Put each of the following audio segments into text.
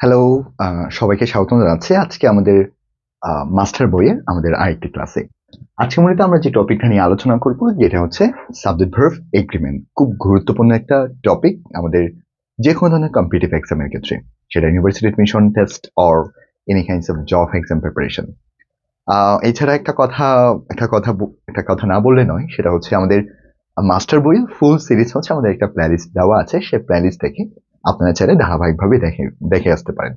Hello, সবাইকে স্বাগতম জানাচ্ছি আজকে আমাদের মাস্টার বইয়ের আমাদের আরেকটি ক্লাসে। আজকে মূলত আমরা যে টপিকটা নিয়ে আলোচনা করব যেটা হচ্ছে সাবজেক্ট ভার্ব এগ্রিমেন্ট। খুব গুরুত্বপূর্ণ একটা টপিক আমাদের যে কোনো ধরনের কম্পিটিটিভ এক্সামের ক্ষেত্রে, সেটা university admission test or any kinds of job exam preparation. এছাড়া একটা কথা না বললে নয়, সেটা হচ্ছে আমাদের মাস্টার বইয়ের ফুল সিরিজ হচ্ছে আমাদের একটা প্লেলিস্ট দেওয়া আছে, সেই প্লেলিস্ট থেকে আপনারা চাইলে ধারাবাহিকভাবে দেখে আসতে পারেন।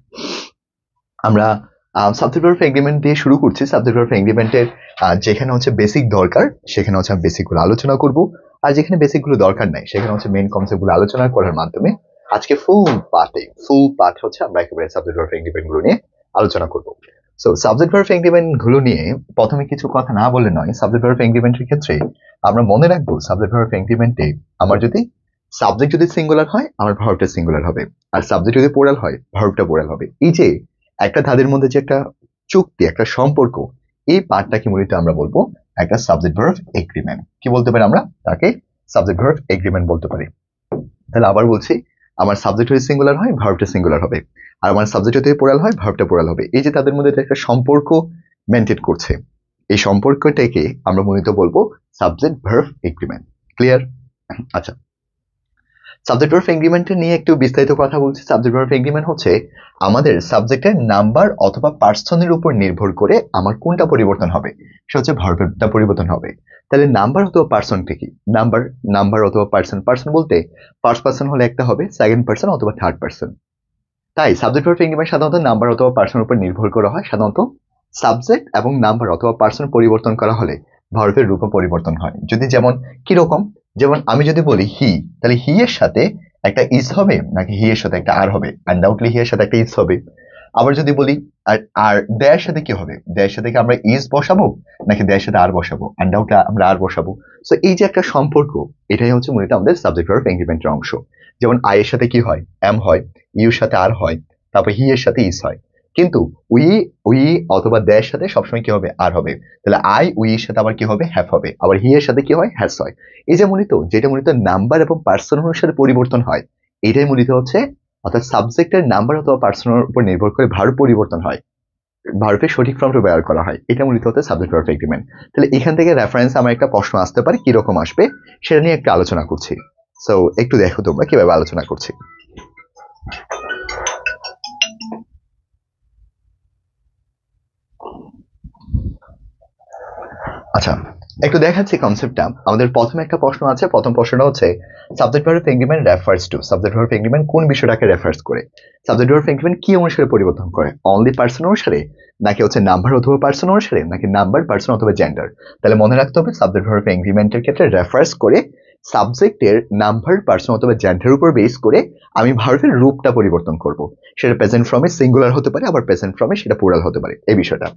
আমরা সাবজেক্ট ভার্ব এগ্রিমেন্ট দিয়ে শুরু করছি। সাবজেক্ট ভার্ব এগ্রিমেন্টের যেখানে হচ্ছে বেসিক দরকার সেখানে হচ্ছে আমি বেসিক গুলো আলোচনা করব, আর যেখানে বেসিক গুলো দরকার নাই সেখানে হচ্ছে মেইন কনসেপ্ট গুলো আলোচনা করার মাধ্যমে আজকে ফুল পার্ট হচ্ছে আমরা একেবারে সাবজেক্ট ভার্ব এগ্রিমেন্ট গুলো নিয়ে আলোচনা করব। সো সাবজেক্ট ভার্ব এগ্রিমেন্ট গুলো নিয়ে প্রথমে কিছু কথা না বলে নয়। সাবজেক্ট ভার্ব এগ্রিমেন্টের ক্ষেত্রে আমরা মনে রাখবো সাবজেক্ট ভার্ব এগ্রিমেন্টে আমার যদি সাবজেক্ট যদি সিঙ্গুলার হয় আমার ভার্বটা সিঙ্গুলার হবে, আর সাবজেক্ট যদি প্লুরাল হয় ভার্বটা প্লুরাল হবে। এই যে একটা তাদের মধ্যে যে একটা চুক্তি, একটা সম্পর্ক, এই পার্টটাকে মূলত আমরা বলবো একটা সাবজেক্ট ভার্ব এগ্রিমেন্ট। কি বলতে পারি আমরা? তাকে সাবজেক্ট ভার্ব এগ্রিমেন্ট বলতে পারি। তাহলে আবার বলছি, আমার সাবজেক্ট যদি সিঙ্গুলার হয় ভার্বটা সিঙ্গুলার হবে, আর আমার সাবজেক্ট যদি প্লুরাল হয় ভার্বটা প্লুরাল হবে। এই যে তাদের মধ্যে একটা সম্পর্ক মেনটেন করছে, এই সম্পর্কটাকে আমরা মূলত বলবো সাবজেক্ট ভার্ব এগ্রিমেন্ট। ক্লিয়ার? আচ্ছা, সাবজেক্ট ভার্ব এগ্রিমেন্ট নিয়ে একটু বিস্তারিত কথা বলছি। সাবজেক্ট ভার্ব এগ্রিমেন্ট হচ্ছে আমাদের সাবজেক্টের নাম্বার অথবা পার্সনের উপর নির্ভর করে আমার কোনটা পরিবর্তন হবে, সেটা হচ্ছে ভার্বটা পরিবর্তন হবে। তাহলে নাম্বার অথবা পার্সনটা কি? নাম্বার অথবা পার্সন বলতে ফার্স্ট পার্সন হলে একটা হবে, সেকেন্ড পার্সন অথবা থার্ড পার্সন। তাই সাবজেক্ট ভার্ব এগ্রিমেন্ট সাধারণত নাম্বার অথবা পার্সনের উপর নির্ভর করা হয়। সাধারণত সাবজেক্ট এবং নাম্বার অথবা পার্সন পরিবর্তন করা হলে ভার্বের রূপও পরিবর্তন হয়। যদি যেমন কিরকম, যেমন আমি যদি বলি হি, তাহলে হি এর সাথে একটা ইজ হবে নাকি হি এর সাথে একটা আর হবে? আনডাউটলি হি এর সাথে একটা ইজ হবে। আবার যদি বলি আর আর দেয়ের সাথে কি হবে? দেয়ের সাথে কি আমরা ইজ বসাবো নাকি দেয়ের সাথে আর বসাবো? আনডাউটলি আমরা আর বসাবো। সো এই যে একটা সম্পর্ক, এটাই হচ্ছে মূলত আমাদের সাবজেক্ট ভার্ব এগ্রিমেন্টের অংশ। যেমন আই এর সাথে কি হয়? এম হয়। ইউর সাথে আর হয়। তারপর হি এর সাথে ইজ হয়। কিন্তু উই উই অথবা দেয়ের সাথে সবসময় কি হবে? আর হবে। তাহলে আই উই এর সাথে আবার কি হবে? হ্যাভ হবে। আবার হি এর সাথে কি হয়? হ্যাজ হয়। এই যে যেটা মূলত নাম্বার এবং পার্সন অনুসারে পরিবর্তন হয়, এটাই মূলত হচ্ছে, অর্থাৎ সাবজেক্টের নাম্বার অথবা পার্সনের উপর নির্ভর করে ভার্ব পরিবর্তন হয়, ভার্বের সঠিক ফর্মটা ব্যবহার করা হয়। এটা মূলত হচ্ছে সাবজেক্ট ভার্ব এগ্রিমেন্ট। তাহলে এখান থেকে রেফারেন্স আমার একটা প্রশ্ন আসতে পারে, কিরকম আসবে সেটা নিয়ে একটু আলোচনা করছি। সো একটু দেখো তোমরা কিভাবে আলোচনা করছি। আচ্ছা, একটু দেখাচ্ছি কনসেপ্টটা। আমাদের প্রথমে একটা প্রশ্ন আছে। প্রথম প্রশ্নটা হচ্ছে subject verb agreement refers to. Subject verb agreement কোন বিষয়টাকে রেফার্স করে? সাবজেক্ট ভার্ব এগ্রিমেন্ট কি অনুসারে পরিবর্তন করে? অনলি পার্সন অনুসারে, নাকি হচ্ছে নাম্বার অথবা পার্সন অনুসারে, নাকি নাম্বার পার্সন অথবা জেন্ডার? তাহলে মনে রাখতে হবে সাবজেক্ট ভার্ব এগ্রিমেন্টের ক্ষেত্রে রেফার্স করে সাবজেক্টের নাম্বার পার্সন অথবা জেন্ডারের উপর বেস করে আমি ভার্বের রূপটা পরিবর্তন করব। সেটা প্রেজেন্ট ফর্মে সিঙ্গুলার হতে পারে, আবার প্রেজেন্ট ফর্মে সেটা প্লুরাল হতে পারে। এই বিষয়টা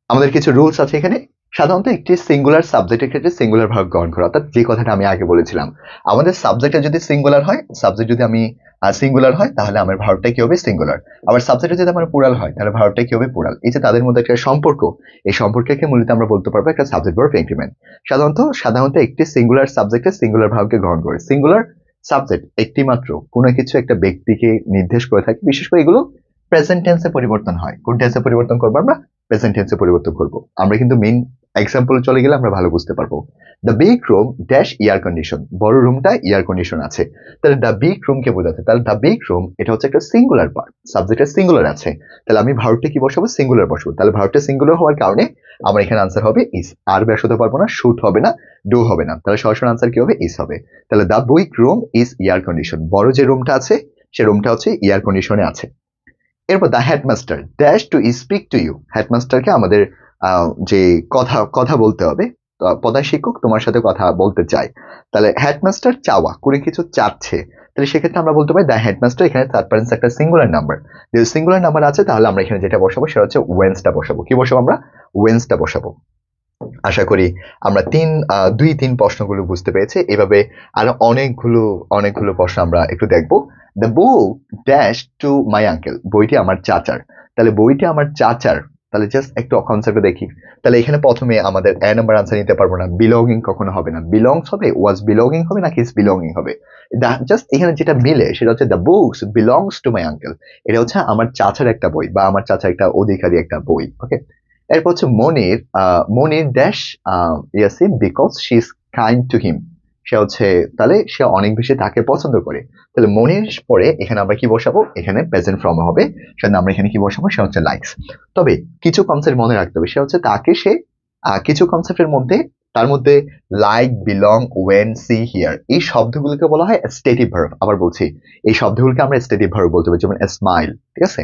আমাদের কিছু রুলস আছে এখানে। সাধারণত একটি সিঙ্গুলার সাবজেক্টের ক্ষেত্রে সিঙ্গুলার ভার্ব গ্রহণ করা, অর্থাৎ যে কথাটা আমি আগে বলেছিলাম, আমাদের সাবজেক্টটা যদি সিঙ্গুলার হয়, সাবজেক্ট যদি আমি সিঙ্গুলার হয় তাহলে আমার ভার্বটা কি হবে? সিঙ্গুলার। আবার সাবজেক্টে যদি আমার প্লুরাল হয় তাহলে ভার্বটা কি হবে? প্লুরাল। এই যে তাদের মধ্যে একটা সম্পর্ক, এই সম্পর্ককে মূলত আমরা বলতে পারবো একটা সাবজেক্ট ভার্ব এগ্রিমেন্ট। সাধারণত একটি সিঙ্গুলার সাবজেক্টে সিঙ্গুলার ভার্বকে গ্রহণ করে। সিঙ্গুলার সাবজেক্ট একটি মাত্র কোনো কিছু একটা ব্যক্তিকে নির্দেশ করে থাকে। বিশেষ করে এগুলো প্রেজেন্ট টেন্সে পরিবর্তন হয়। কোন টেন্সে পরিবর্তন করবো আমরা? প্রেজেন্ট টেন্সে পরিবর্তন করব। আমরা কিন্তু মেইন এক্সাম্পল চলে গেলে আমরা ভালো বুঝতে পারবো। The big room dash air condition, বড় রুমটা এয়ার কন্ডিশন আছে। তাহলে দ্য বিগ রুম কে বোঝাচ্ছে, তাহলে দ্য বিগ রুম এটা হচ্ছে একটা সিঙ্গুলার পার্ট, সাবজেক্টের সিঙ্গুলার আছে। তাহলে আমি ভার্বটা কি বসাবো? সিঙ্গুলার বসাবো। তাহলে ভার্বটা সিঙ্গুলার হওয়ার কারণে আমার এখানে আনসার হবে ইস। আর বসাতে পারবো না, শুট হবে না, ডু হবে না। তাহলে সরাসরি আনসার কি হবে? ইস হবে। তাহলে the big room is air condition, বড় যে রুমটা আছে সে রুমটা হচ্ছে এয়ার কন্ডিশনে আছে। এরপর the headmaster dash to speak to you, হেডমাস্টারকে আমাদের যে কথা বলতে হবে, প্রধান শিক্ষক তোমার সাথে কথা বলতে চায়। তাহলে হেডমাস্টার চাওয়া, কোনো কিছু চাচ্ছে, তাহলে সেক্ষেত্রে আমরা বলতে পারি দ্য হেডমাস্টার। এখানে থার্ড পার্সন একটা সিঙ্গুলার নাম্বার, যদি সিঙ্গুলার নাম্বার আছে তাহলে আমরা এখানে যেটা বসাবো সেটা হচ্ছে ওয়েন্সটা বসাবো। কি বসাবো আমরা? ওয়েন্সটা বসাবো। আশা করি আমরা দুই তিন প্রশ্নগুলো বুঝতে পেরেছি। এভাবে আরো অনেকগুলো প্রশ্ন আমরা একটু দেখবো। The book dash to my uncle, বইটি আমার চাচার। তাহলে বইটি আমার চাচার, তাহলে জাস্ট একটু কনসেপ্ট দেখি। তাহলে এখানে প্রথমে আমাদের এ নাম্বার আনসার নিতে পারবো না, বিলঙ্গিং কখনো হবে না। বিলংস হবে, ওয়াজ বিলঙ্গিং হবে নাকি ইজ বিলঙ্গিং হবে। জাস্ট এখানে যেটা মিলে সেটা হচ্ছে the books belongs to my uncle, এটা হচ্ছে আমার চাচার একটা বই বা আমার চাচার একটা অধিকারী একটা বই। ওকে, এরপর হচ্ছে Monir, Monir dash Yasin because she is kind to him, সে হচ্ছে তাহলে সে অনেক বেশি তাকে পছন্দ করে। তাহলে মনির পরে এখানে আমরা কি বসাবো, এখানে প্রেজেন্ট ফর্ম হবে, সেটা আমরা এখানে কি বসাবো, সে হচ্ছে লাইকস। তবে কিছু কনসেপ্ট মনে রাখতে হবে, সে হচ্ছে তাকে সে কিছু কনসেপ্টের মধ্যে তার মধ্যে like, belong, when, see, here এই শব্দগুলোকে বলা হয় স্টেটিভ ভার্ব। আবার বলছি, এই শব্দগুলোকে আমরা স্টেটিভ ভার্ব বলতে পারি, যেমন স্মাইল, ঠিক আছে।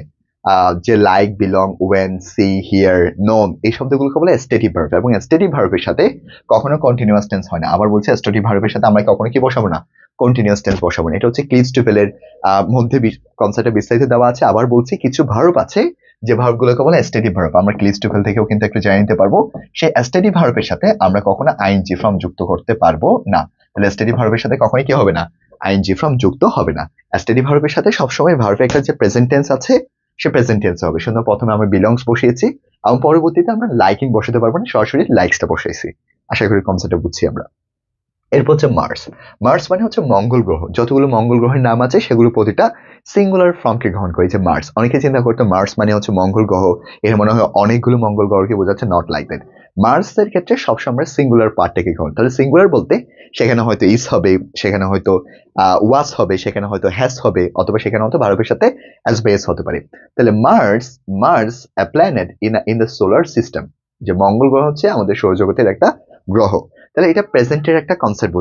যে like, belong, when, see, here, known এই শব্দগুলোকে বলে স্টেটিভ ভার্ব, এবং স্টেটিভ ভার্বের সাথে কখনো কন্টিনিউয়াস টেন্স হয় না। আবার বলছি, স্টেটিভ ভার্বের সাথে আমরা কখনো কি বসাবো না, কন্টিনিউয়াস টেন্স বসাবো না। এটা হচ্ছে ক্লিজ টুপেলের মধ্যে কনসেপ্টে বিস্তারিত দেওয়া আছে। আবার বলছি, কিছু ভার্ব আছে যে ভার্বগুলোকে বলে স্টেটিভ ভার্ব, আমরা ক্লিজ টুপেল থেকেও কিন্তু একটু জেনে নিতে পারবো। সেই স্টেটিভ ভার্বের সাথে আমরা কখনো আইএনজি ফর্ম যুক্ত করতে পারবো না। তাহলে স্টেটিভ ভার্বের সাথে কখনোই কি হবে না, আইএনজি ফর্ম যুক্ত হবে না। স্টেটিভ ভার্বের সাথে সবসময় ভার্বের একটা যে প্রেজেন্ট টেন্স আছে সে প্রেজেন্ট টেন্স হবে। সুন্দর, প্রথমে আমরা বিলংস বসিয়েছি এবং পরবর্তীতে আমরা লাইকিং বসাতে পারবো না, সরাসরি লাইকসটা বসাইছি। আশা করি কনসেপ্টটা বুঝছি আমরা। এরপর হচ্ছে মার্স। মার্স মানে হচ্ছে মঙ্গল গ্রহ। যতগুলো মঙ্গল গ্রহের নাম আছে সেগুলো প্রতিটা সিঙ্গুলার ফর্মকে গ্রহণ করে, যে মার্স। অনেকে চিন্তা করতো মার্স মানে হচ্ছে মঙ্গল গ্রহ, এর মনে হয় অনেকগুলো মঙ্গল গ্রহকে বোঝাচ্ছে, নট লাইক দ্যাট। মার্সের ক্ষেত্রে সবসময় সিঙ্গুলার পার্টটাকে গ্রহণ। তাহলে সিঙ্গুলার বলতে সেখানে হয়তো ইস হবে, সেখানে হয়তো ওয়াস হবে, সেখানে হয়তো হ্যাস হবে, অথবা সেখানে হয়তো ভার্বের সাথে অ্যাজ বেস হতে পারে। তাহলে Mars, Mars a planet in the solar system, যে মঙ্গল গ্রহ হচ্ছে আমাদের সৌরজগতের একটা গ্রহ। তাহলে এটা প্রেজেন্টের একটা কনসেপ্ট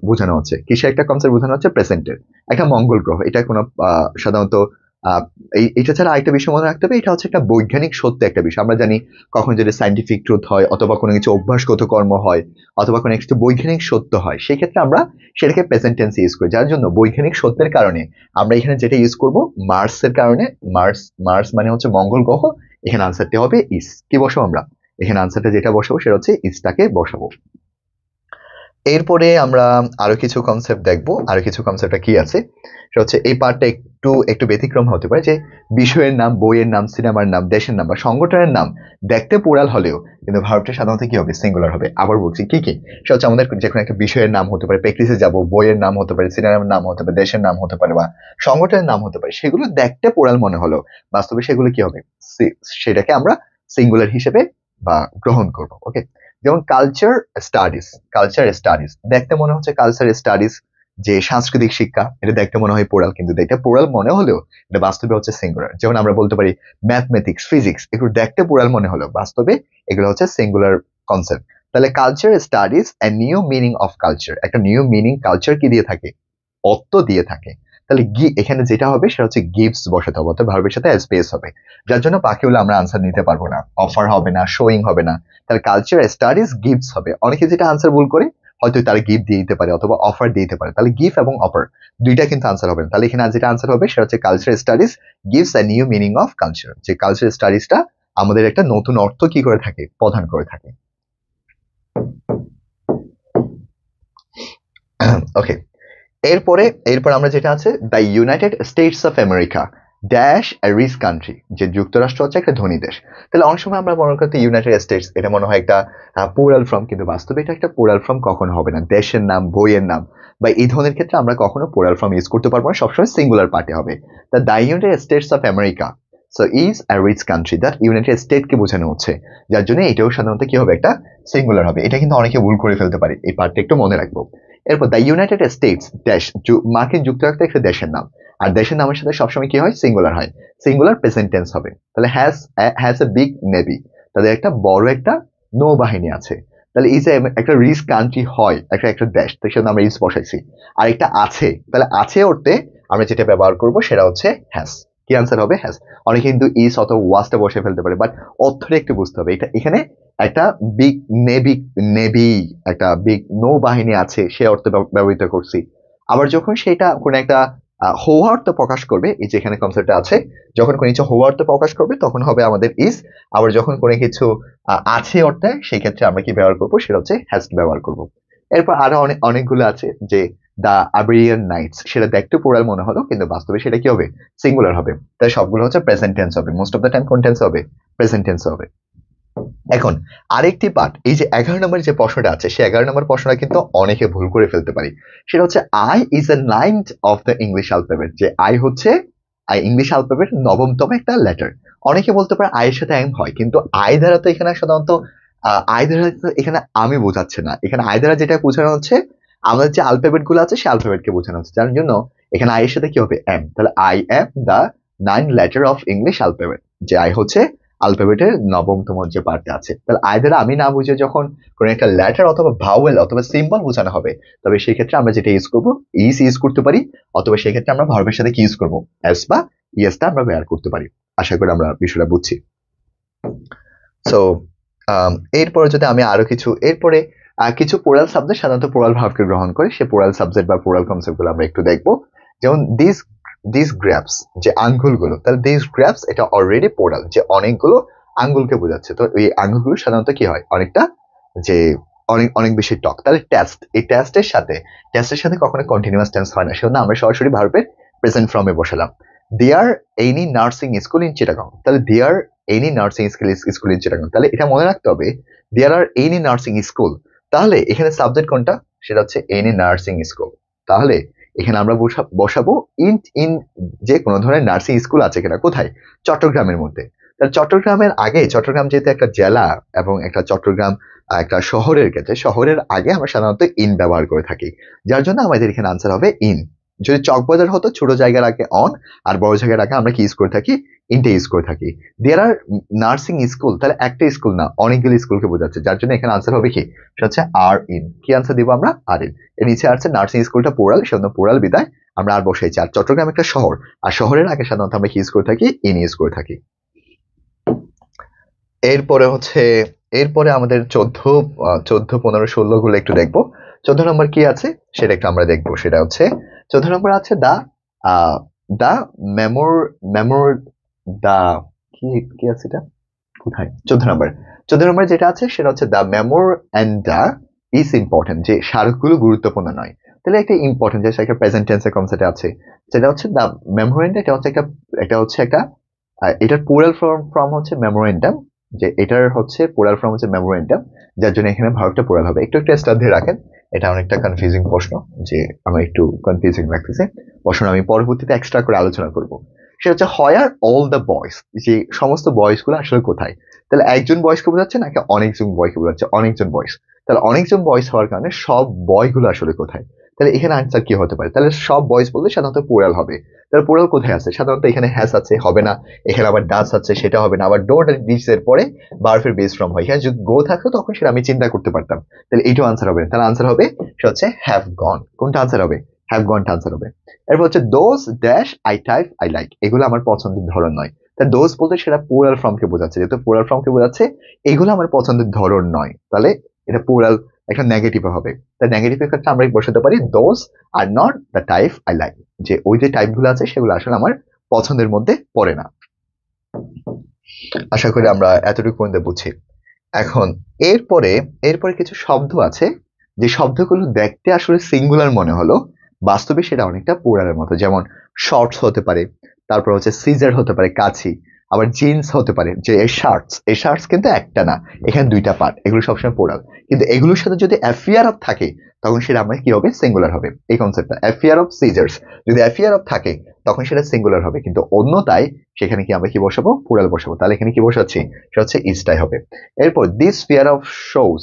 বোঝানো হচ্ছে। কিসের একটা কনসেপ্ট বোঝানো হচ্ছে, প্রেজেন্টের। একটা মঙ্গল গ্রহ, এটা কোনো সাধারণত এটা ছাড়া আরেকটা বিষয় মনে রাখতে হবে, এটা হচ্ছে একটা বৈজ্ঞানিক সত্য একটা বিষয়। আমরা জানি কখন যদি সাইন্টিফিক ট্রুথ হয়, অথবা কোনো কিছু অভ্যাসগত কর্ম হয়, অথবা কোনো কিছু বৈজ্ঞানিক সত্য হয়, সেই ক্ষেত্রে আমরা সেটাকে প্রেজেন্ট টেন্সে ইউজ করি। যার জন্য বৈজ্ঞানিক সত্যের কারণে আমরা এখানে যেটা ইউজ করব, মার্সের কারণে, মার্স মানে হচ্ছে মঙ্গল গ্রহ, এখানে আনসারটি হবে ইস। কি বসাবো আমরা এখানে, আনসারটা যেটা বসাবো সেটা হচ্ছে ইসটাকে বসাবো। এরপরে আমরা আরো কিছু কনসেপ্ট দেখবো। আরো কিছু কনসেপ্টটা কি আছে সেটা হচ্ছে, এই পার্টটা একটু ব্যতিক্রম হতে পারে, যে বিষয়ের নাম, বইয়ের নাম, সিনেমার নাম, দেশের নাম বা সংগঠনের নাম দেখতে প্লুরাল হলেও কিন্তু ভার্বটা সাধারণত কি হবে, সিঙ্গুলার হবে। আবার বলছি কি কি, সেটা হচ্ছে আমাদের যে কোনো একটা বিষয়ের নাম হতে পারে, প্র্যাকটিসে যাব, বইয়ের নাম হতে পারে, সিনেমার নাম হতে পারে, দেশের নাম হতে পারে বা সংগঠনের নাম হতে পারে, সেগুলো দেখতে প্লুরাল মনে হলো, বাস্তবে সেগুলো কি হবে, সেটাকে আমরা সিঙ্গুলার হিসেবে বা গ্রহণ করব। ওকে, যেমন কালচার স্টাডিজ দেখতে মনে হচ্ছে কালচার স্টাডিজ, যে সাংস্কৃতিক শিক্ষা, এটা দেখতে মনে হয় পোরাল, কিন্তু এটা পোরাল মনে হলেও এটা বাস্তবে হচ্ছে সিঙ্গুলার। যেমন আমরা বলতে পারি ম্যাথমেটিক্স, ফিজিক্স, এগুলো দেখতে পোরাল মনে হলেও বাস্তবে এগুলো হচ্ছে সিঙ্গুলার কনসেপ্ট। তাহলে culture studies a new meaning of culture, একটা নিউ মিনিং কালচার কি দিয়ে থাকে, অর্থ দিয়ে থাকে। তাহলে এখানে যেটা হবে সেটা হচ্ছে গিভস বসাতে হবে, অর্থাৎ ভার্বের সাথে স্পেস হবে, যার জন্য বাকিগুলো আমরা আনসার নিতে পারবো না। অফার হবে না, শোয়িং হবে না, তাহলে কালচার স্টাডিজ গিভস হবে। অনেকে যেটা আনসার ভুল করে, হয়তো তারা গিফট দিয়ে দিতে পারে অথবা অফার দিয়ে দিতে পারে, তাহলে গিফট এবং অফার দুইটা কিন্তু আনসার হবে না। তাহলে এখানে যেটা আনসার হবে সেটা হচ্ছে culture studies gives a new meaning of culture, যে কালচার স্টাডিজটা আমাদের একটা নতুন অর্থ কি করে থাকে, প্রদান করে থাকে। ওকে, এরপর আমরা যেটা আছে, the United States of America dash a rich country, যে যুক্তরাষ্ট্র হচ্ছে একটা ধনী দেশ। তাহলে অনেক সময় আমরা মনে করতে ইউনাইটেড স্টেটস এটা মনে হয় একটা প্লুরাল ফর্ম, কিন্তু বাস্তবে এটা একটা প্লুরাল ফর্ম কখনো হবে না। দেশের নাম, বইয়ের নাম বা এই ধরনের ক্ষেত্রে আমরা কখনো প্লুরাল ফর্ম ইউজ করতে পারবো না, সবসময় সিঙ্গুলার পার্টে হবে। The United States of America so is a rich country, that United State কে বোঝানো হচ্ছে, যার জন্য এটাও সাধারণত কি হবে, একটা সিঙ্গুলার হবে। এটা কিন্তু অনেকে ভুল করে ফেলতে পারে, এই পার্টটা একটু মনে রাখবো। এরপর দ্য ইউনাইটেড স্টেটস ড্যাশ, মার্কিন যুক্তরাষ্ট্র একটা দেশের নাম, আর দেশের নামের সাথে সবসময় কি হয়, সিঙ্গুলার হয়, সিঙ্গুলার প্রেজেন্ট টেন্স হবে। তাহলে হ্যাজ এ বিগ নেভি, তাদের একটা বড় একটা নৌবাহিনী আছে। তাহলে এই যে একটা রিচ কান্ট্রি হয়, একটা দেশ, তো সেটা আমরা ইজ বসাইছি। আর একটা আছে, তাহলে আছে অর্থে আমরা যেটা ব্যবহার করব সেটা হচ্ছে হ্যাজ। কি আনসার হবে, হ্যাজ। অনেকে কিন্তু ইজ অথবা ওয়াজটা বসে ফেলতে পারে, বাট অর্থটা একটু বুঝতে হবে। এটা এখানে একটা বিগ নেভি একটা বিগ নৌবাহিনী আছে সে অর্থে ব্যবহৃত করছি। আবার যখন সেটা কোন একটা হৌহার্থ প্রকাশ করবে, এই যে এখানে কনসেপ্টটা আছে, যখন কোনো কিছু হৌহার্থ প্রকাশ করবে তখন হবে আমাদের ইজ। আবার যখন কোনো কিছু আছে অর্থে, সেই ক্ষেত্রে আমরা কি ব্যবহার করবো, সেটা হচ্ছে হ্যাজ ব্যবহার করব। এরপর আরো অনেকগুলো আছে, যে দ্য আবেরিয়ান নাইটস, সেটা দেখতে প্লুরাল মনে হলো কিন্তু বাস্তবে সেটা কি হবে, সিঙ্গুলার হবে। তাই সবগুলো হচ্ছে প্রেজেন্ট টেন্স হবে, মোস্ট অফ দ্য টাইম কোন টেন্স হবে, প্রেজেন্ট টেন্স হবে। এখন আরেকটি পার্ট, এই যে 11 নম্বর যে প্রশ্নটা আছে সেই 11 নম্বর প্রশ্নটা কিন্তু অনেকে ভুল করে ফেলতে পারি। সেটা হচ্ছে I is a ninth of the English alphabet, যে আই হচ্ছে ইংলিশ অ্যালফাবেট নবমতম একটা লেটার। অনেকে বলতে পারে আই এর সাথে এম হয়, কিন্তু আই দ্বারা তো এখানে সাধারণত আই দ্বারা তো এখানে আমি বোঝাচ্ছে না, এখানে আই দ্বারা যেটা বোঝানো হচ্ছে আমাদের যে অ্যালফাবেট গুলো আছে সেই অ্যালফাবেট কে বোঝানো হচ্ছে, যার জন্য এখানে আই এর সাথে কি হবে, এম। তাহলে I am the 9 letter of English alphabet, যে আই হচ্ছে অ্যালফাবেটের নবমতম যে পার্টটা আছে। তাহলে আই দ্বারা আমি না বুঝে যখন কোন একটা লেটার অথবা ভাওয়েল অথবা সিম্বল বোঝানো হবে, তবে সেই ক্ষেত্রে আমরা যেটা ইউজ করবো, ইউজ করতে পারি, অথবা সেই ক্ষেত্রে আমরা ভার্বের সাথে কি ইউজ করবো, এস বা ইয়েসটা আমরা ব্যবহার করতে পারি। আশা করি আমরা বিষয়টা বুঝছি। সো এরপরে যদি আমি আরো কিছু এরপরে কিছু পোরাল সাবজেক্ট সাধারণত পোরাল ভার্বকে গ্রহণ করে, সে পোরাল সাবজেক্ট বা পোরাল কনসেপ্ট গুলো আমরা একটু দেখবো। যেমন দিস গ্র্যাপস, যে আঙ্গুলগুলো, তাহলে দিস গ্র্যাপস এটা অলরেডি পোরাল, যে অনেকগুলো আঙ্গুলকে বোঝাচ্ছে। তো এই আঙ্গুলগুলো সাধারণত কি হয়, অনেকটা যে অনেক অনেক বেশি টক। তাহলে টেস্ট, এই টেস্টের সাথে কখনো কন্টিনিউয়াস টেন্স হয় না, সেজন্য আমরা সরাসরি ভার্বের প্রেজেন্ট ফর্মে বসালাম। There any nursing school in Chittagong, তাহলে there any nursing school in Chittagong, তাহলে এটা মনে রাখতে হবে there are any nursing school. তাহলে এখানে সাবজেক্ট কোনটা, সেটা হচ্ছে এনি নার্সিং স্কুল। তাহলে এখানে আমরা বসাবো ইন ইন, যে কোনো ধরনের নার্সিং স্কুল আছে কিনা, কোথায়, চট্টগ্রামের মধ্যে। তাহলে চট্টগ্রামের আগে, চট্টগ্রাম যেহেতু একটা জেলা এবং একটা চট্টগ্রাম একটা শহরের ক্ষেত্রে শহরের আগে আমরা সাধারণত ইন ব্যবহার করে থাকি, যার জন্য আমাদের এখানে আনসার হবে ইন। যদি চকবাজার হতো ছোট জায়গার আগে অন, আর বড় জায়গার আগে আমরা কি ইউজ করে থাকি, ইনটা ইউজ করে থাকি। দেয়ার আর নার্সিং স্কুল, তাহলে একটা স্কুল না অনেকগুলো স্কুলকে বোঝাচ্ছে, যার জন্য এখানে আনসার হবে কি, সেটা হচ্ছে আর ইন। কি আনসার দিব আমরা, আর ইন। এর নিচে আছে নার্সিং স্কুলটা পোরাল, সেজন্য পোরাল বিদায় আমরা আর বসাইছি। আর চট্টগ্রাম একটা শহর, আর শহরের আগে সাধারণত আমরা কি ইউজ করে থাকি, ইন ইউজ করে থাকি। এরপরে আমাদের 14, 15, 16 গুলো একটু দেখবো। 14 নম্বর কি আছে সেটা একটু আমরা দেখবো। সেটা হচ্ছে 14 নম্বর আছে দা মেমোর দা, কি আছে এটা, কোথায়, 14 নম্বর যেটা আছে সেটা হচ্ছে দা মেমোর অ্যান্ড দা ইজ ইম্পর্টেন্ট, যে স্মারকগুলো গুরুত্বপূর্ণ নয়। তাহলে একটা ইম্পর্টেন্ট, যে একটা প্রেজেন্ট টেন্সের কনসেপ্ট আছে, সেটা হচ্ছে দা মেমোরেন্ডাম, এটা হচ্ছে একটা এটার প্লুরাল ফর্ম হচ্ছে মেমোরেন্ডাম, যে এটার হচ্ছে প্লুরাল ফর্ম হচ্ছে মেমোরেন্ডাম, যার জন্য এখানে ভার্বটা প্লুরাল হবে। একটু শ্রদ্ধা রাখেন, এটা অনেকটা কনফিউজিং প্রশ্ন, যে আমার একটু কনফিউজিং লাগতেছে প্রশ্ন, আমি পরবর্তীতে এক্সট্রা করে আলোচনা করব। সেটা হচ্ছে হোয়ার অল দ্য বয়েজ, যে সমস্ত বয়েজ গুলো আসলে কোথায়। তাহলে একজন বয়েজকে বোঝাচ্ছে নাকি অনেকজন বয়কে বোঝাচ্ছে, অনেকজন বয়েজ। তাহলে অনেকজন বয়েজ হওয়ার কারণে সব বয়গুলো আসলে কোথায়, তাহলে এখানে আনসার কি হতে পারে, তাহলে সব বয়েজ বললে সাধারণত প্লুরাল হবে। তাহলে প্লুরাল কোথায় আছে, সাধারণত এখানে হ্যাজ আছে, হবে না। এখানে আবার ডাস আছে, সেটা হবে না। আবার ডোন্ট আর ডিডস এর পরে ভার্বের বেস ফর্ম হয়, এখানে যদি গো থাকতো তখন সেটা আমি চিন্তা করতে পারতাম, তাহলে এইটাও আনসার হবে। তাহলে আনসার হবে সেটা হচ্ছে হ্যাভ গন। কোনটা আনসার হবে, হ্যাভ গনটা আনসার হবে। এরপর হচ্ছে those dash I type I like, এগুলো আমার পছন্দের ধরন নয়। তা দোজ বলতে সেটা প্লুরাল ফর্মকে বোঝাচ্ছে, যেহেতু প্লুরাল ফর্মকে বোঝাচ্ছে এগুলো আমার পছন্দের ধরন নয়, তাহলে এটা প্লুরাল একটা নেগেটিভ হবে। তাই নেগেটিভের ক্ষেত্রে আমরা বসাতে পারি those are not the type I like, যে ওই যে টাইপ গুলো আছে সেগুলো আসলে আমার পছন্দের মধ্যে পড়ে না। আশা করি আমরা এতটুকু পর্যন্ত বুঝছি। এখন এরপরে কিছু শব্দ আছে, যে শব্দগুলো দেখতে আসলে সিঙ্গুলার মনে হলো, বাস্তবে সেটা অনেকটা প্লুরালের মতো। যেমন শর্টস হতে পারে, তারপর হচ্ছে সিজার হতে পারে কাছি, আবার জিন্স হতে পারে, যে এই শার্টস কিন্তু একটা না, এখানে দুইটা পার্ট, এগুলো সবসময় প্লুরাল। কিন্তু এগুলোর সাথে যদি অ্যাফিয়ার অফ থাকে তখন সেটা আমরা কি হবে, সিঙ্গুলার হবে। এই কনসেপ্টটা, অ্যাফিয়ার অফ সিজার্স, যদি অ্যাফিয়ার অফ থাকে তখন সেটা সিঙ্গুলার হবে, কিন্তু অন্যতায় সেখানে কি আমরা কি বসাবো, প্লুরাল বসাবো। তাহলে এখানে কি বসাচ্ছি, সেটা হচ্ছে ইজটাই হবে। এরপর দিস পেয়ার অফ শোজ,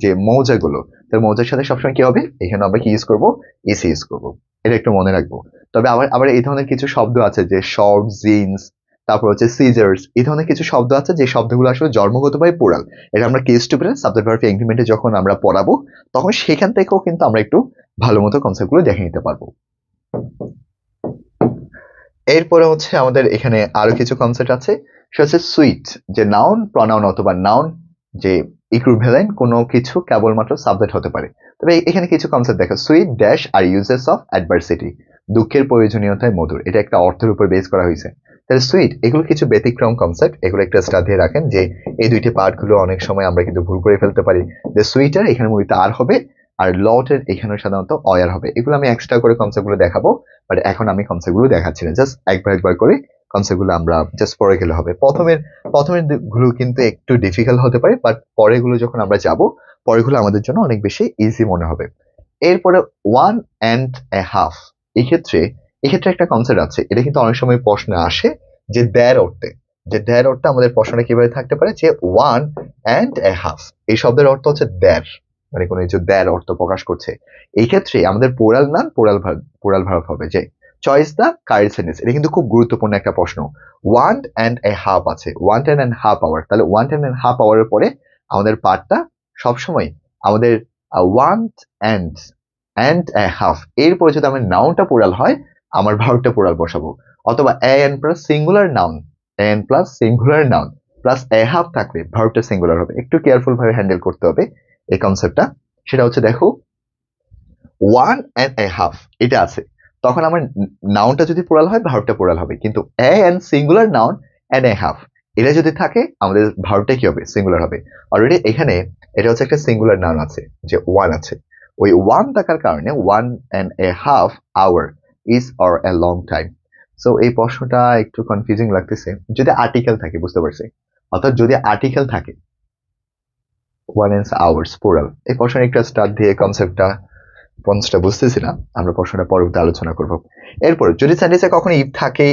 যে মৌজাগুলো, তার মৌজার সাথে সবসময় কি হবে, এখানে আমরা কি ইউজ করবো, এসি ইউজ করবো। এটা একটু মনে রাখবো। তবে আবার এই ধরনের কিছু শব্দ আছে, যে শর্ট, জিন্স, তারপর হচ্ছে সিজার্স, এই ধরনের কিছু শব্দ আছে যে শব্দগুলো আসলে জন্মগতভাবে প্লুরাল। এটা আমরা case to present subject verb ইনক্রিমেন্টে যখন আমরা পড়াবো তখন সেখান থেকেও কিন্তু আমরা একটু ভালো মতো কনসেপ্টগুলো দেখে নিতে পারবো। এরপরে হচ্ছে আমাদের এখানে আরো কিছু কনসেপ্ট আছে, সেটা হচ্ছে সুইট, যে নাউন, প্রনাউন অথবা নাউন যে ইকুইভ্যালেন্ট কোনো কিছু কেবলমাত্র সাবজেক্ট হতে পারে। তবে এখানে কিছু কনসেপ্ট দেখো, sweet dash are uses of adversity, দুঃখের প্রয়োজনীয়তায় মধুর, এটা একটা অর্থের উপর বেস করা হয়েছে। তাহলে সুইট, এগুলো কিছু ব্যতিক্রম কনসেপ্ট, এগুলো একটা দিয়ে রাখেন, যে এই দুইটি পার্ট গুলো অনেক সময় আমরা কিন্তু ভুল করে ফেলতে পারি। যে সুইটার এখানে মূলত আর হবে, আর লট এর এখানে সাধারণত অয়ার হবে। এগুলো আমি এক্সট্রা করে কনসেপ্টগুলো দেখাবো, বাট এখন আমি কনসেপ্টগুলো দেখাচ্ছি না, জাস্ট একবার করে কনসেপ্টগুলো আমরা জাস্ট পড়ে গেলে হবে। প্রথমের গুলো কিন্তু একটু ডিফিকাল্ট হতে পারে, বাট পরেরগুলো যখন আমরা যাব, পরেরগুলো আমাদের জন্য অনেক বেশি ইজি মনে হবে। এরপরে 1 and a half, এক্ষেত্রে একটা কনসেপ্ট আছে, এটা কিন্তু অনেক সময় প্রশ্নে আসে যে দেড় অর্থে, আমাদের প্রশ্নটা কিভাবে থাকতে পারে যে 1 and a half, এই শব্দের অর্থ হচ্ছে দেড়, মানে কোনো কিছু দেড় অর্থ প্রকাশ করছে। এই ক্ষেত্রে আমাদের পোরাল নাউন পোরাল ভার্ব হবে যে চয়েস দা কারেক্ট সেন্টেন্স। এটা কিন্তু খুব গুরুত্বপূর্ণ একটা প্রশ্ন। 1 and a half আছে, 1 and a half hour, তাহলে 1 and a half hour এর পরে আমাদের পার্টটা সবসময় আমাদের 1 and a half, এরপরে যদি আমার নাউনটা পোরাল হয়, আমার ভার্বটা পোরাল বসাবো। অথবা an plus singular noun, an plus singular noun plus a half থাকলে ভার্বটা সিঙ্গুলার হবে। একটু কেয়ারফুল ভাবে হ্যান্ডেল করতে হবে এই কনসেপ্টটা। সেটা হচ্ছে দেখো 1 and a half এটা আছে, তখন আমার নাউনটা যদি পোরাল হয় ভার্বটা পোরাল হবে, কিন্তু and singular noun and a half এটা যদি থাকে আমাদের ভার্বটা কি হবে? সিঙ্গুলার হবে। অলরেডি এখানে এটা হচ্ছে একটা সিঙ্গুলার নাউন আছে যে 1 আছে, ওই 1 থাকার কারণে 1 and a half hour is or a long time। So এই প্রশ্নটা একটু কনফিউজিং লাগতেছে, যদি আর্টিকেল থাকে, বুঝতে পারছি, অর্থাৎ যদি আর্টিকেল থাকে 1 and hours plural, এই প্রশ্নের একটা স্টার্ট দিয়ে কনসেপ্টটা পঞ্চটা বুঝতেছি না, আমরা প্রশ্নটা পরবর্তী আলোচনা করব। এরপর যদি সেন্টেন্সে কখনো ইফ থাকে,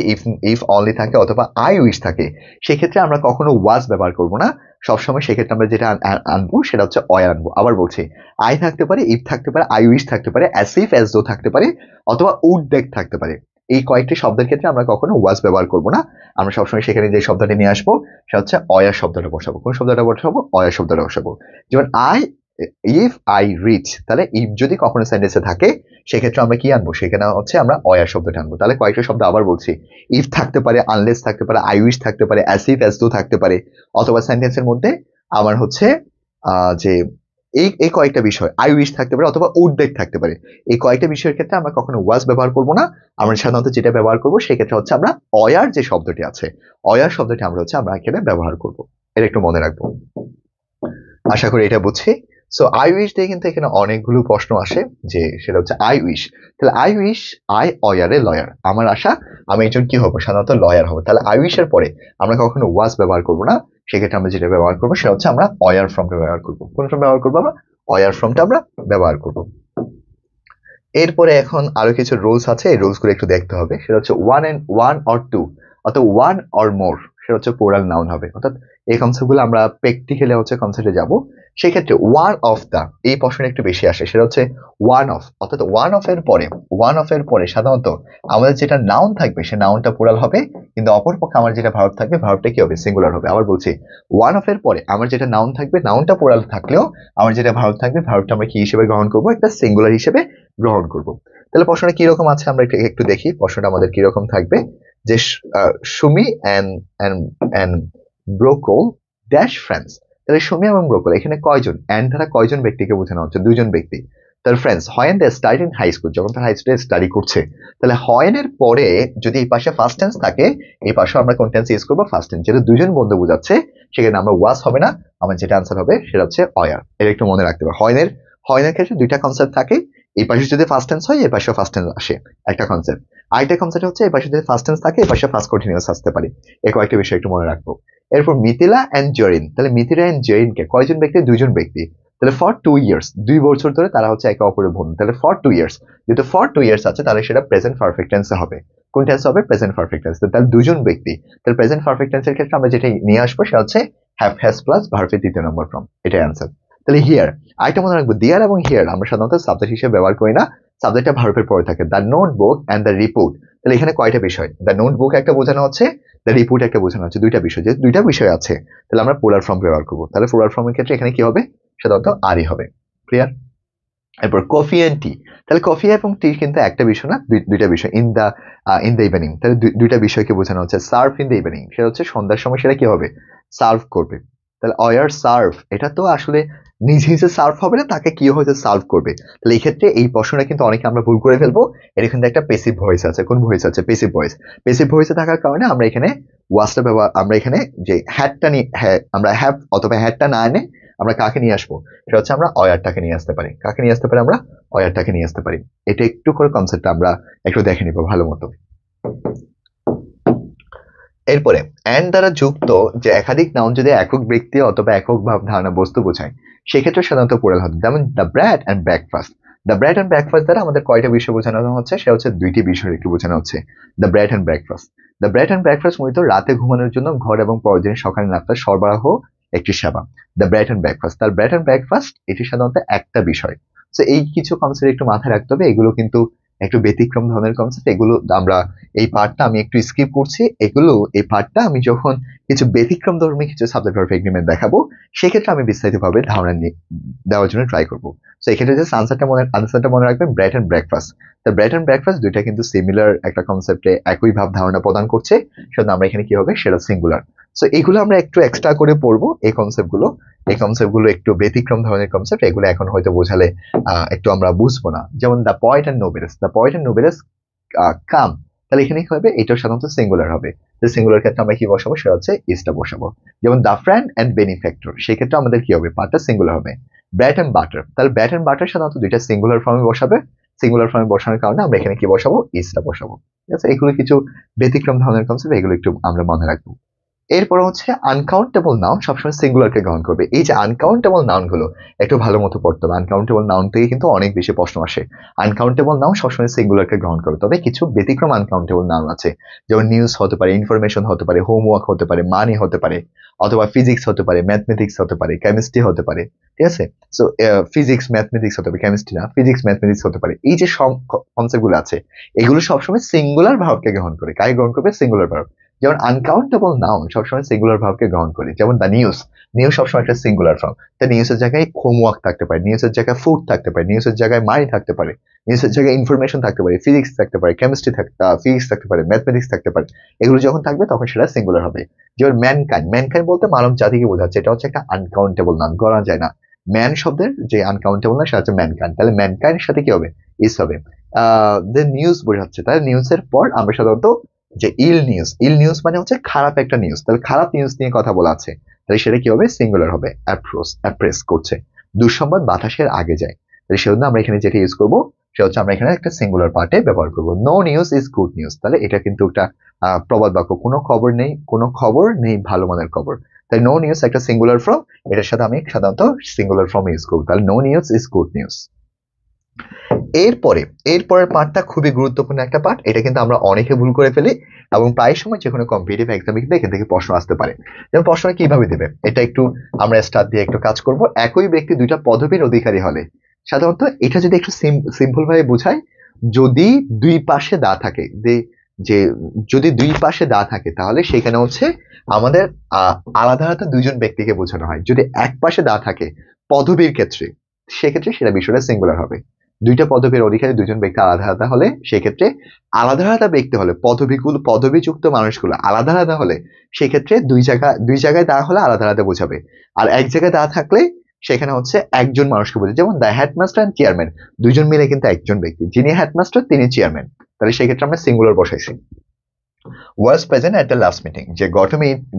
ইফ অনলি থাকে, অথবা আই উইশ থাকে, সেক্ষেত্রে আমরা কখনো ওয়াজ ব্যবহার করব না। সবসময় সেক্ষেত্রে আমরা যেটা আনবো সেটা হচ্ছে অয়ার আনবো। আবার বলছি, আই থাকতে পারে, ইফ থাকতে পারে, আই উইশ থাকতে পারে, অ্যাজ ইফ অ্যাজ দো থাকতে পারে, অথবা উড দেখ থাকতে পারে। এই কয়েকটি শব্দের ক্ষেত্রে আমরা কখনো ওয়াজ ব্যবহার করব না। আমরা সবসময় সেখানে যে শব্দটা নিয়ে আসবো সেটা হচ্ছে অয়ার শব্দটা বসাবো। কোন শব্দটা বসাবো? অয়ার শব্দটা বসাবো। যেমন ইফ আই রিচ, তাহলে ইফ যদি কখনো সেন্টেন্সে থাকে সেক্ষেত্রে আমরা কি আনবো? সেখানে হচ্ছে আমরা অয়ার শব্দটা আনবো। তাহলে কয়েকটা শব্দ আবার বলছি, ইফ থাকতে পারে, আনলেস থাকতে পারে, আই উইশ থাকতে পারে, অ্যাজ ইফ অ্যাজ দো থাকতে পারে, অথবা সেন্টেন্সের মধ্যে আমার হচ্ছে যে এই কয়েকটা বিষয়, আই উইশ থাকতে পারে, অথবা উদ্বেগ থাকতে পারে। এই কয়েকটা বিষয়ের ক্ষেত্রে আমরা কখনো ওয়াজ ব্যবহার করব না। আমরা সাধারণত যেটা ব্যবহার করবো সেক্ষেত্রে হচ্ছে আমরা অয়ার যে শব্দটি আছে, অয়ার শব্দটি আমরা এখানে ব্যবহার করব। এটা একটু মনে রাখবো। আশা করি এটা বুঝছি। সো আই উইশ দিয়ে কিন্তু এখানে অনেকগুলো প্রশ্ন আসে, যে সেটা হচ্ছে আই উইশ, তাহলে আই উইশ আই অয়ারে লয়ার, আমার আশা আমি একজন কি হবো? সাধারণত লয়ার হবো। তাহলে আই উইশ এর পরে আমরা কখনো ওয়াজ ব্যবহার করবো না, সেক্ষেত্রে আমরা যেটা ব্যবহার করবো সেটা হচ্ছে আমরা অয়ার ফর্মটা ব্যবহার করবো। কোন ফর্ম ব্যবহার করবো? আমরা অয়ার ফর্মটা আমরা ব্যবহার করবো। এরপরে এখন আরো কিছু রুলস আছে, এই রুলস গুলো একটু দেখতে হবে। সেটা হচ্ছে ওয়ান অর টু, অর্থাৎ ওয়ান অর মোর, সেটা হচ্ছে প্লুরাল নাউন হবে। অর্থাৎ এই কনসেপ্ট গুলো আমরা প্র্যাকটিক্যালি হচ্ছে কনসেপ্টে যাব। সেক্ষেত্রে ওয়ান অফ দা, এই প্রশ্নটা একটু বেশি আসে, সেটা হচ্ছে ওয়ান অফ, অর্থাৎ ওয়ান অফ এর পরে সাধারণত আমাদের যেটা নাউন থাকবে সে নাউনটা প্লুরাল হবে, কিন্তু অপরপক্ষে আমার যেটা ভার্ব থাকবে ভার্বটা কি হবে? সিঙ্গুলার হবে। আবার বলছি, ওয়ান অফ এর পরে আমার যেটা নাউন থাকবে, নাউনটা প্লুরাল থাকলেও আমার যেটা ভার্ব থাকবে ভার্বটা আমরা কি হিসেবে গ্রহণ করবো? একটা সিঙ্গুলার হিসেবে গ্রহণ করব। তাহলে প্রশ্নটা কিরকম আছে আমরা একটু দেখি। প্রশ্নটা আমাদের কিরকম থাকবে, যে সুমি and ব্রোকল ড্যাশ ফ্রেন্ডস। তাহলে সুমি এবং ব্রোকল এখানে কয়জন? এন্ড দ্বারা কয়জন ব্যক্তিকে বোঝানো হচ্ছে? দুইজন ব্যক্তি। তার friends when they study in high school, যখন তার হাই স্কুলে স্টাডি করছে। তাহলে হোয়েন এর পরে যদি এই পাশে ফার্স্ট টেন্স থাকে, এই পাশে আমরা কোন টেন্স ইউজ করবো? First tense. যেটা দুজন বন্ধু বোঝাচ্ছে সেখানে আমরা ওয়াজ হবে না, আমার যেটা আনসার হবে সেটা হচ্ছে অয়ার। এটা একটু মনে রাখতে হবে। হোয়েনের ক্ষেত্রে দুইটা কনসেপ্ট থাকে, এই পাশে যদি ফার্স্ট টেন্স হয় এই পাশে ফার্স্ট টেন্স আসে, একটা কনসেপ্ট। আরেকটা কনসেপ্ট হচ্ছে এই পাশে যদি ফার্স্ট টেন্স থাকে এই পাশে ফার্স্ট কন্টিনিউয়াস আসতে পারে। এই কয়েকটা বিষয় একটু মনে রাখবো। এরপর মিথিলা এন্ড জেরিন, তাহলে মিথিলা এন্ড জেরিনকে কয়জন ব্যক্তি? দুইজন ব্যক্তি। তাহলে ফর 2 ইয়ার্স, 2 বছর ধরে তারা হচ্ছে একে অপরের বন্ধু। তাহলে ফর 2 ইয়ার্স, যেহেতু ফর 2 ইয়ার্স আছে তাহলে সেটা প্রেজেন্ট পারফেক্ট টেন্সে হবে। কোন টেন্স হবে? Present perfect tense. তাহলে দুজন ব্যক্তি, তাহলে প্রেজেন্ট পারফেক্ট টেন্সের ক্ষেত্রে আমরা যেটা নিয়ে আসবো সেটা হচ্ছে হ্যাভ হ্যাজ প্লাস ভার্বের দ্বিতীয় নম্বর ফর্ম, এটাই অ্যান্সার। তাহলে হিয়ার, আরেকটা মনে রাখবো, দেয়ার এবং হিয়ার আমরা সাধারণত সাবজেক্ট হিসেবে ব্যবহার করি না, সাবজেক্টটা ভার্বের পরে থাকে। The notebook and the report, তাহলে এখানে কয়টা বিষয়? দ্য নোটবুক একটা বোঝানো হচ্ছে, দ্য রিপোর্ট একটা বোঝানো হচ্ছে, দুইটা বিষয়। যেহেতু দুইটা বিষয় আছে তাহলে আমরা প্লুরাল ফর্ম ব্যবহার করবো। তাহলে প্লুরাল ফর্মের ক্ষেত্রে এখানে কি হবে? সাধারণত আরই হবে। ক্লিয়ার? এরপর কফি এন্ড টি, তাহলে কফি এবং টি কিন্তু একটা বিষয় না, দুইটা বিষয়। ইন দ্য ইভিনিং, তাহলে দুইটা বিষয়কে বোঝানো হচ্ছে। সার্ভ ইন দ্য ইভিনিং, সেটা হচ্ছে সন্ধ্যার সময় সেটা কি হবে? সার্ভ করবে। তাহলে অয়ার সার্ভ, এটা তো আসলে নিজে সার্ভ হবে না, তাকে কি হয়তো সার্ভ করবে। তাহলে এই ক্ষেত্রে এই প্রশ্নটা কিন্তু অনেকে আমরা ভুল করে ফেলবো। এর কিন্তু একটা পেসিভ ভয়েস আছে। কোন ভয়েস আছে? Passive voice. পেসিভ ভয়েসে থাকার কারণে আমরা এখানে ওয়াজটা ব্যবহার, আমরা এখানে যে হ্যাডটা নিয়ে, আমরা হ্যাভ অথবা হ্যাডটা না এনে আমরা কাকে নিয়ে আসবো, সেটা হচ্ছে আমরা অয়ারটাকে নিয়ে আসতে পারি। কাকে নিয়ে আসতে পারি, আমরা অয়ারটাকে নিয়ে আসতে পারি। এটা একটু করে কনসেপ্টটা আমরা একটু দেখে নিব ভালো মতো। এরপরে অ্যান্ড দ্বারা যুক্ত যে একাধিক নাউন যদি একক ব্যক্তি অথবা একক ভাব ধারণা বস্তু বোঝায়, সেক্ষেত্রে সাধারণত প্লুরাল হবে। যেমন the bread and breakfast. The bread and breakfast দ্বারা আমাদের কয়টা বিষয় বোঝানো হচ্ছে, সেটা হচ্ছে দুইটি বিষয় একটু বোঝানো হচ্ছে। The bread and breakfast, the bread and breakfast মূলত রাতে ঘুমানোর জন্য ঘর এবং পরদিন সকালে নাস্তা সরবরাহ একটি সেবা। দ্য ব্রেড অ্যান্ড ব্রেকফাস্ট, তার ব্রেড অ্যান্ড ব্রেকফাস্ট এটি সাধারণত একটা বিষয়। তো এই কিছু কনসেপ্ট একটু মাথায় রাখতে হবে, এগুলো কিন্তু একটু ব্যতিক্রম ধরনের কনসেপ্ট। এগুলো আমরা এই পার্টটা আমি একটু স্কিপ করছি। এই পার্টটা আমি যখন কিছু ব্যতিক্রম ধর্মী কিছু সাবজেক্ট ভার্ব এগ্রিমেন্ট দেখাবো, সেক্ষেত্রে আমি বিস্তারিতভাবে ধারণা দেওয়ার জন্য ট্রাই করবো। তো এক্ষেত্রে যে আনসারটা মনে রাখবেন, ব্রেড অ্যান্ড ব্রেকফাস্ট। তো ব্রেড অ্যান্ড ব্রেকফাস্ট দুইটা কিন্তু সিমিলার একটা কনসেপ্টে একই ভাব ধারণা প্রদান করছে, সেজন্য আমরা এখানে কি হবে, সেটা সিঙ্গুলার। সো এইগুলো আমরা একটু এক্সট্রা করে পড়বো। এই কনসেপ্টগুলো একটু ব্যতিক্রম ধরনের কনসেপ্ট, এগুলো এখন হয়তো বোঝালে একটু আমরা বুঝবো না। যেমন the poet and novelist, the poet and novelist come, তাহলে এখানে কি হবে, এটাও সাধারণত সিঙ্গুলার হবে। সিঙ্গুলার ক্ষেত্রে আমরা কি বসাবো, সেটা হচ্ছে ইসটা বসাবো। যেমন দ্য ফ্রেন্ড অ্যান্ড বেনিফ্যাক্টর, সেক্ষেত্রে আমাদের কি হবে, পার্টটা সিঙ্গুলার হবে। ব্রেড অ্যান্ড বাটার, তাহলে ব্রেড অ্যান্ড বাটার সাধারণত দুইটা সিঙ্গুলার ফর্মে বসাবে। সিঙ্গুলার ফর্মে বসানোর কারণে আমরা এখানে কি বসাবো, ইসটা বসাবো। ঠিক আছে, এগুলো কিছু ব্যতিক্রম ধরনের কনসেপ্ট, এগুলো একটু আমরা মনে রাখবো। এরপর হচ্ছে আনকাউন্টেবল নাউন সবসময় সিঙ্গুলারকে গ্রহণ করবে। এই যে আনকাউন্টেবল নাউন গুলো একটু ভালো মতো পড়তে হবে। আনকাউন্টেবল নাউন থেকে কিন্তু অনেক বেশি প্রশ্ন আসে। আনকাউন্টেবল নাউন সবসময় সিঙ্গুলারকে গ্রহণ করবে, তবে কিছু ব্যতিক্রম আনকাউন্টেবল নাউন আছে। যেমন নিউজ হতে পারে, ইনফরমেশন হতে পারে, হোমওয়ার্ক হতে পারে, মানি হতে পারে, অথবা ফিজিক্স হতে পারে, ম্যাথমেটিক্স হতে পারে, কেমিস্ট্রি হতে পারে। ঠিক আছে, সো ফিজিক্স ম্যাথমেটিক্স হতে পারে, কেমিস্ট্রি না, ফিজিক্স ম্যাথমেটিক্স হতে পারে। এই যে সব কনসেপ্ট গুলো আছে, এগুলো সবসময় সিঙ্গুলার ভার্বকে গ্রহণ করে। কাকে গ্রহণ করবে, সিঙ্গুলার ভার্ব। যেমন আনকাউন্টেবল নাউন সবসময় সিঙ্গুলার ভার্বকে গ্রহণ করে। যেমন দ্য নিউজ, নিউজ সবসময় একটা সিঙ্গুলার ফর্ম। তা নিউজের জায়গায় হোমওয়ার্ক থাকতে পারে, নিউজের জায়গায় ফুড থাকতে পারে, নিউজের জায়গায় মানি থাকতে পারে, নিউজের জায়গায় ইনফরমেশন থাকতে পারে, ফিজিক্স থাকতে পারে, ফিজিক্স থাকতে পারে, ম্যাথমেটিক্স থাকতে পারে। এগুলো যখন থাকবে তখন সেটা সিঙ্গুলার হবে। যেমন ম্যানকাইন্ড, ম্যানকাইন্ড বলতে মানব জাতিকে বোঝাচ্ছে, এটা হচ্ছে একটা আনকাউন্টেবল নাউন, গণা যায় না। ম্যান শব্দের যে আনকাউন্টেবল না, সেটা হচ্ছে ম্যানকাইন্ড। তাহলে ম্যানকাইন্ডের সাথে কি হবে, ইস হবে। নিউজ বোঝাচ্ছে, তাহলে নিউজের পর আমরা সাধারণত যে ইল নিউজ, ইল নিউজ মানে হচ্ছে খারাপ একটা নিউজ, তাহলে খারাপ নিউজ নিয়ে কথা বলা আছে, তাহলে সেটা কি হবে, সিঙ্গুলার হবে। অ্যাপ্রেস করছে, দুঃসংবাদ বাতাসের আগে যায়, তাহলে সেজন্য আমরা এখানে যেটা ইউজ করবো, সেটা হচ্ছে আমরা এখানে একটা সিঙ্গুলার পার্টে ব্যবহার করবো। No news is good news, তাহলে এটা কিন্তু একটা প্রবাদ বাক্য, কোনো খবর নেই ভালো মানের খবর। তাই নো নিউজ একটা সিঙ্গুলার ফর্ম, এটার সাথে আমি সাধারণত সিঙ্গুলার ফর্ম ইউজ করবো, তাহলে no news is good news. এরপরের পার্টটা খুবই গুরুত্বপূর্ণ একটা পার্ট, এটা কিন্তু আমরা অনেকে ভুল করে ফেলি, এবং প্রায় সময় যে কোনো কম্পিটিটিভ এক্সামে কিন্তু এখান থেকে প্রশ্ন আসতে পারে। যেমন প্রশ্ন কিভাবে দেবে, এটা একটু আমরা স্টার্ট দিয়ে একটু কাজ করব। একই ব্যক্তি দুইটা পদবীর অধিকারী হলে, সাধারণত এটা যদি একটু সিম্পল ভাবে বোঝায়, যদি দুই পাশে দা থাকে, যে যদি দুই পাশে দা থাকে, তাহলে সেখানে হচ্ছে আমাদের আলাদা আলাদা দুইজন ব্যক্তিকে বোঝানো হয়। যদি এক পাশে দা থাকে পদবীর ক্ষেত্রে, সেক্ষেত্রে সেটা বিষয়টা সিঙ্গুলার হবে। দুইটা পদবীর অধিকারী দুজন ব্যক্তি আলাদা আলাদা হলে, সেক্ষেত্রে আলাদা আলাদা ব্যক্তি হলে, পদবীযুক্ত মানুষগুলো আলাদা আলাদা হলে, সেক্ষেত্রে দুই জায়গায় দা হলে আলাদা আলাদা বোঝাবে। আর এক জায়গায় দা থাকলে সেখানে হচ্ছে একজন মানুষকে বোঝাবে। যেমন দ্য হেডমাস্টার এন্ড চেয়ারম্যান, দুইজন মিলে কিন্তু একজন ব্যক্তি, যিনি হেডমাস্টার তিনি চেয়ারম্যান, তাহলে সেক্ষেত্রে আমরা সিঙ্গুলার বসাইছি। Was present at the last meeting, যে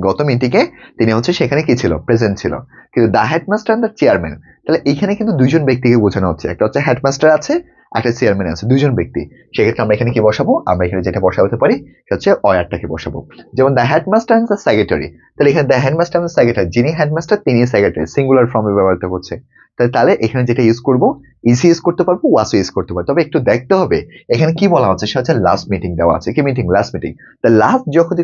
গত মিটিংয়ে তিনি হচ্ছে সেখানে কি ছিল, প্রেজেন্ট ছিল। কিন্তু the headmaster and the chairman, তাহলে এখানে কিন্তু দুইজন ব্যক্তিকে বোঝানো হচ্ছে, একটা হচ্ছে হেডমাস্টার আছে, একটা চেয়ারম্যান আছে, দুইজন ব্যক্তি। সেক্ষেত্রে আমরা এখানে কি বসাবো, আমরা এখানে যেটা বসাতে পারি সেটা হচ্ছে অয়ারটাকে বসাবো। যেমন the headmaster and the secretary, তাহলে এখানে the headmaster and the secretary, যিনি হেডমাস্টার তিনি সেক্রেটারি, সিঙ্গুলার ফর্মে ব্যবহৃত করছে। তাহলে এখানে যেটা ইউজ করবো, ইজি ইউজ করতে পারবো, ওয়াসও ইউজ করতে পারবো। তবে একটু দেখতে হবে এখানে কি বলা হচ্ছে, সেটা হচ্ছে লাস্ট মিটিং দেওয়া আছে। কি মিটিং, লাস্ট মিটিং। লাস্ট যখন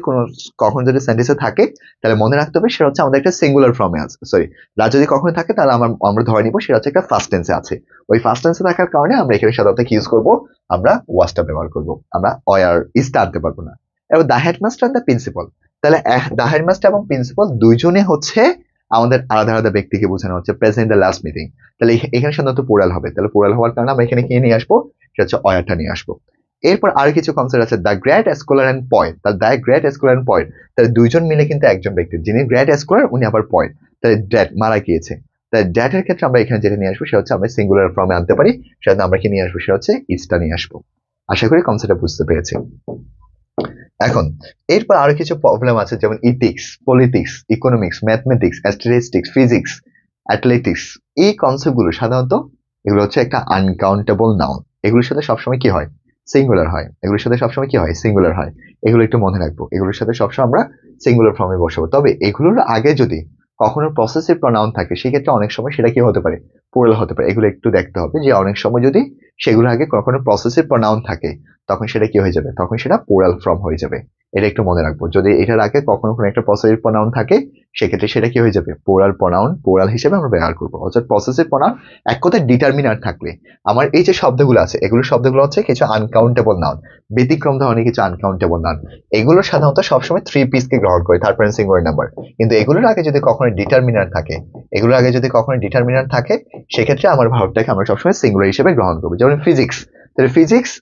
কখন যদি সেন্টেন্সে থাকে, তাহলে মনে রাখতে হবে সেটা হচ্ছে আমাদের একটা সিঙ্গুলার ফর্মে আছে। সরি, লাস্ট যদি কখনো থাকে, তাহলে আমরা ধরে নিব সেটা হচ্ছে একটা ফার্স্ট টেন্সে আছে। ওই ফার্স্ট টেন্সে থাকার কারণে আমরা এখানে সাধারণত কি ইউজ করবো, আমরা ওয়াসটা ব্যবহার করবো, আমরা অয়ার ইসটা আনতে পারবো না। এবার দ্য হেডমাস্টার দ্য প্রিন্সিপাল, তাহলে দ্য হেডমাস্টার এবং প্রিন্সিপাল দুইজনে হচ্ছে আমাদের আলাদা আলাদা ব্যক্তিকে বোঝানো হচ্ছে। প্রেজেন্ট দ্য লাস্ট মিটিং, তাহলে এখানে সাধারণত পোরাল হবে। তাহলে পোরাল হওয়ার কারণে আমরা এখানে কি নিয়ে আসবো, সেটা হচ্ছে অয়ারটা নিয়ে আসবো। এরপর আরো কিছু কনসেপ্ট আছে, the great scholar and poet, তাহলে the great scholar and poet, তাহলে দুইজন মিলে কিন্তু একজন ব্যক্তি, যিনি গ্রেট স্কলার উনি আবার পয়েন্ট, তাহলে ড্যাট মারা গিয়েছে। তাই ড্যাটের ক্ষেত্রে আমরা এখানে যেটা নিয়ে আসবো সেটা হচ্ছে আমরা সিঙ্গুলার ফর্মে আনতে পারি, সেটা আমরা কি নিয়ে আসবো, সেটা হচ্ছে ইসটা নিয়ে আসবো। আশা করি কনসেপ্টটা বুঝতে পেরেছি। এখন এরপর আরো কিছু প্রবলেম আছে, যেমন ethics, politics, economics, mathematics, statistics, physics, athletics, এই কনসেপ্টগুলো সাধারণত এগুলো হচ্ছে একটা আনকাউন্টেবল নাউন। এগুলোর সাথে সবসময় কি হয়? সিঙ্গুলার হয়। এগুলোর সাথে সবসময় কি হয়? সিঙ্গুলার হয়। এগুলো একটু মনে রাখবো। এগুলোর সাথে সবসময় আমরা সিঙ্গুলার ফর্মে বসাবো। তবে এগুলোর আগে যদি কখনো পসেসিভ প্রনাউন থাকে সেক্ষেত্রে অনেক সময় সেটা কি হতে পারে? প্লুরাল হতে পারে। এগুলো একটু দেখতে হবে যে অনেক সময় যদি সেগুলোর আগে কখনো পসেসিভ প্রনাউন থাকে তখন সেটা কি হয়ে যাবে? তখন সেটা প্লুরাল ফর্ম হয়ে যাবে। এটা একটু মনে রাখবো। যদি এটার আগে কখনো কোনো একটা পসেসিভ প্রনাউন থাকে সেক্ষেত্রে সেটা কি হয়ে যাবে? প্লুরাল প্রনাউন, প্লুরাল হিসেবে আমরা ব্যবহার করবো। অর্থাৎ পসেসিভ প্রনাউন এক কথায় ডিটারমিনার থাকলে আমার এই যে শব্দগুলো আছে এগুলো শব্দগুলো হচ্ছে কিছু আনকাউন্টেবল নাউন, ব্যতিক্রম ধরনের কিছু আনকাউন্টেবল নাউন। এগুলো সাধারণত সবসময় 3 পিসকে গ্রহণ করে, থার্ড পারসন সিঙ্গুলার নাম্বার। কিন্তু এগুলোর আগে যদি কখনো ডিটারমিনার থাকে, এগুলোর আগে যদি কখনো ডিটারমিনার থাকে সেক্ষেত্রে আমার ভার্বটাকে আমরা সবসময় সিঙ্গুলার হিসেবে গ্রহণ করবো। যেমন ফিজিক্স, তাহলে ফিজিক্স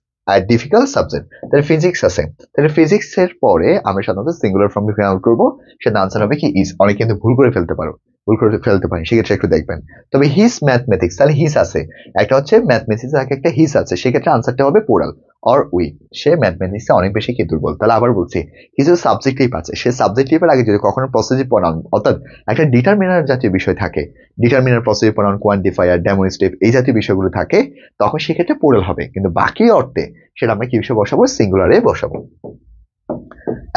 ডিফিকাল্ট সাবজেক্ট, তাহলে ফিজিক্স আছে, তাহলে ফিজিক্স এর পরে আমরা সাধারণত সিঙ্গুলার ফর্ম ব্যবহার করবো। সেটা আনসার হবে কি? ইজ। অনেক কিন্তু ভুল করে ফেলতে পারো, ভুল করে ফেলতে পারি, সেক্ষেত্রে একটু দেখবেন। তবে হিস ম্যাথমেটিক্স, তাহলে হিস আছে, একটা হচ্ছে ম্যাথমেটিক্স আগে একটা হিস আছে, সেক্ষেত্রে আনসারটা হবে প্লুরাল। অর উই, সে ম্যাথমেটিক্সে অনেক বেশি কি দুর্বল। তাহলে আবার বলছি, কিছু সাবজেক্টিভ আছে, সে সাবজেক্টিভের আগে যদি কখনো পসেসিভ প্রনাউন অর্থাৎ একটা ডিটারমিনার জাতীয় বিষয় থাকে, determiner, possessive pronoun, quantifier, demonstrative, এই জাতীয় বিষয়গুলো থাকে, তখন সেক্ষেত্রে প্লুরাল হবে। কিন্তু বাকি অর্থে সেটা আমরা কি বিষয় বসাবো? সিঙ্গুলারে বসাবো।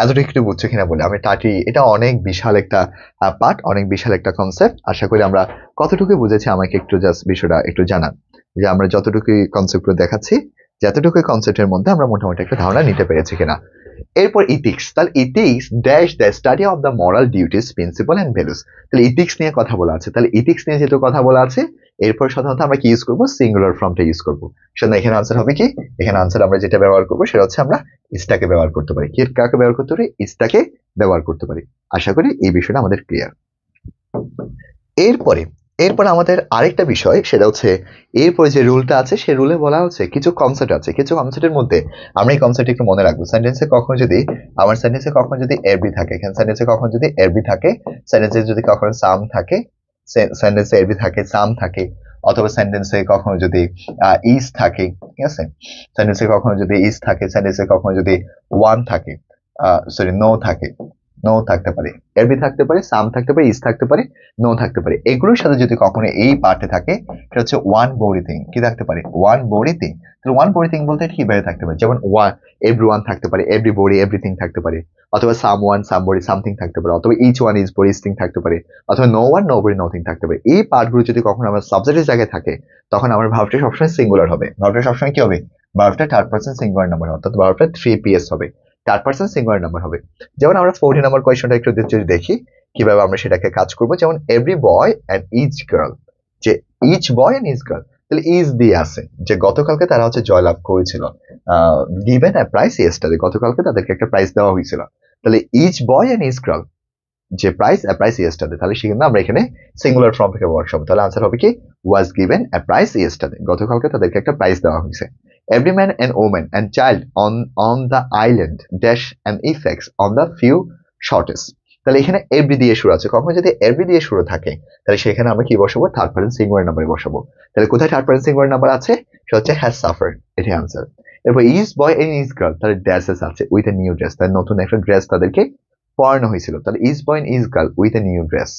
এতটা একটু বুঝছো কিনা বলে আমি টাটি, এটা অনেক বিশাল একটা পার্ট, অনেক বিশাল একটা কনসেপ্ট। আশা করি আমরা কতটুকু বুঝেছি আমাকে একটু জাস্ট বিষয়টা একটু জানান, যে আমরা যতটুকু কনসেপ্টগুলো দেখাচ্ছি, যতটুকু কনসেপ্টের মধ্যে আমরা মোটামুটি একটা ধারণা নিতে পেরেছি কিনা। এরপর ইথিক্স, তাহলে ethics dash the study of the moral duties, principle and values. তাহলে ইথিক্স নিয়ে কথা বলা আছে, তাহলে ইথিক্স নিয়ে যেহেতু কথা বলা আছে, এরপর সাধারণত আমরা কি ইউজ করবো? সিঙ্গুলার ফর্মটা ইউজ করবো। সেজন্য এখানে আনসার হবে কি? এখানে আনসার আমরা যেটা ব্যবহার করবো সেটা হচ্ছে আমরা ইসটাকে ব্যবহার করতে পারি। কি কাকে ব্যবহার করতে পারি? ইসটাকে ব্যবহার করতে পারি। আশা করি এই বিষয়টা আমাদের ক্লিয়ার। এরপরে এরপর আমাদের আরেকটা বিষয়, সেটা হচ্ছে এরপরে যে রুলটা আছে সেই রুলে বলা হচ্ছে কিছু কনসেপ্ট আছে, কিছু কনসেপ্টের মধ্যে আমরা এই কনসেপ্ট একটু মনে রাখবো। সেন্টেন্সে কখনো যদি আমার সেন্টেন্সে কখনো যদি এভরি থাকে, এখানে সেন্টেন্সে কখনো যদি এভরি থাকে, সেন্টেন্সে যদি কখনো সাম থাকে, সেন্টেন্সে এভরি থাকে, সাম থাকে, অথবা সেন্টেন্সে কখনো যদি ইজ থাকে, ঠিক আছে, সেন্টেন্সে কখনো যদি ইজ থাকে, সেন্টেন্সে কখনো যদি ওয়ান থাকে, সরি নো থাকে, নো থাকতে পারে, এভরি থাকতে পারে, সাম থাকতে পারে, ইজ থাকতে পারে, নো থাকতে পারে। এগুলোর সাথে যদি কখনো এই পার্টে থাকে সেটা হচ্ছে ওয়ান বোরি থিং। কি থাকতে পারে? One body thing. তাহলে ওয়ান বোরি থিং বলতে কিভাবে থাকতে পারে? যেমন ওয়ান, এভরি ওয়ান থাকতে পারে, এভরি বোরি এভরিথিং থাকতে পারে, অথবা সাম ওয়ান সাম বোরি সামথিং থাকতে পারে, অথবা each one each body each thing থাকতে পারে, অথবা no one nobody nothing থাকতে পারে। এই পার্টগুলো যদি কখনো আমার সাবজেক্টের জায়গায় থাকে তখন আমার ভার্বটা সবসময় সিঙ্গুলার হবে। ভার্বটা সবসময় কি হবে? ভার্বটা থার্ড পারসন সিঙ্গুলার নাম্বার, অর্থাৎ ভার্বটা 3ps হবে, থার্ড পারসন সিঙ্গুলার নাম্বার হবে। যেমন আমরা 40 নম্বর কোয়েশ্চনটা একটু যদি দেখি কিভাবে আমরা সেটাকে কাজ করব। যেমন every boy and each girl, যে each boy and each girl, তাহলে ইজ দিয়ে আছে যে গতকালকে তারা হচ্ছে জয়লাভ করেছিল, গিভেন আ প্রাইজ ইয়েস্টারডে, গতকালকে তাদেরকে একটা প্রাইজ দেওয়া হয়েছিল। তাহলে each boy and each girl, যে প্রাইজ আ প্রাইজ ইয়েস্টারডে, তাহলে সেখানে আমরা এখানে সিঙ্গুলার ফর্ম থেকে ওয়ার্কশপ, তাহলে আনসার হবে কি? Was given a prize yesterday, গতকালকে তাদেরকে একটা প্রাইজ দেওয়া হয়েছে। Every man and woman and child on the island dash and effects on the few shortest, তাহলে এখানে এভরি দিয়ে শুরু আছে, কখনো যদি এভরি দিয়ে শুরু থাকে তাহলে সেখানে আমরা কি বসাবো? থার্ড পারসন সিঙ্গুলার নাম্বারে বসাবো। তাহলে কোথায় থার্ড পারসন সিঙ্গুলার নাম্বার আছে? সেটা হচ্ছে হ্যাজ সাফার্ড, এটাই আনসার। এরপর each boy and each girl, তাহলে ড্রেসেস আছে, উইথ এ নিউ ড্রেস, তাহলে নতুন একটা ড্রেস তাদেরকে পরানো হয়েছিল, তাহলে each boy and each girl with a new dress,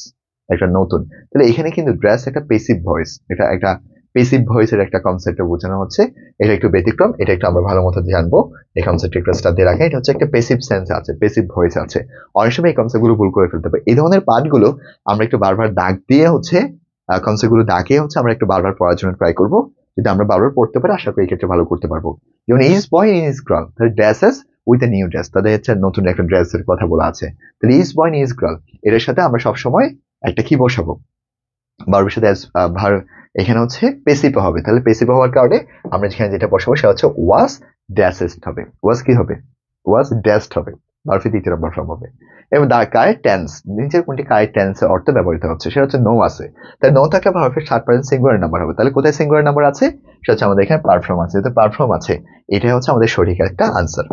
একটা নতুন। তাহলে এখানে কিন্তু ড্রেস একটা পেসিভ ভয়েস, এটা একটা পেসিভ ভয়েসের একটা কনসেপ্ট বোঝানো হচ্ছে। এটা একটু ব্যতিক্রম, এটা একটু আমরা ভালো মতো জানবো। এই কনসেপ্ট একটু স্টার্ট দিয়ে রাখা, এটা হচ্ছে একটা পেসিভ সেন্স আছে, পেসিভ ভয়েস আছে। অনেক সময় এই কনসেপ্ট গুলো ভুল করে ফেলতে পারে। এই ধরনের পার্টগুলো আমরা একটু বারবার দাগ দিয়ে হচ্ছে কনসেপ্ট গুলো দাগিয়ে হচ্ছে আমরা একটু বারবার পড়ার জন্য ট্রাই করবো। যদি আমরা বারবার পড়তে পারি আশা করি এই ক্ষেত্রে ভালো করতে পারবো। যেমন each boy and each girl, তাহলে dresses with a new dress, তাদের হচ্ছে নতুন একটা ড্রেসের কথা বলা আছে। তাহলে each boy and each girl, এটার সাথে আমরা সবসময় একটা কি বসাবো? ভার্বের সাথে এখানে হচ্ছে পেসিভ হবে, তাহলে পেসিভ হওয়ার কারণে আমরা যেখানে যেটা বসাবো সেটা হচ্ছে ওয়াজ ড্যাশেড হবে। ওয়াজ কি হবে? ওয়াজ ড্যাশড হবে, ভার্বের দ্বিতীয় নম্বর ফর্ম হবে। এবং দা কারেক্ট টেন্স, নিচের কোনটি কারেক্ট টেন্সের অর্থে ব্যবহৃত হচ্ছে? সেটা হচ্ছে নো আছে, তাই নো থাকলে ভার্বের থার্ড পারসন সিঙ্গুলার নাম্বার হবে। তাহলে কোথায় সিঙ্গুলার নাম্বার আছে? সেটা হচ্ছে আমাদের এখানে পারফর্ম আছে, যেহেতু পারফর্ম আছে এটাই হচ্ছে আমাদের সঠিক একটা আনসার।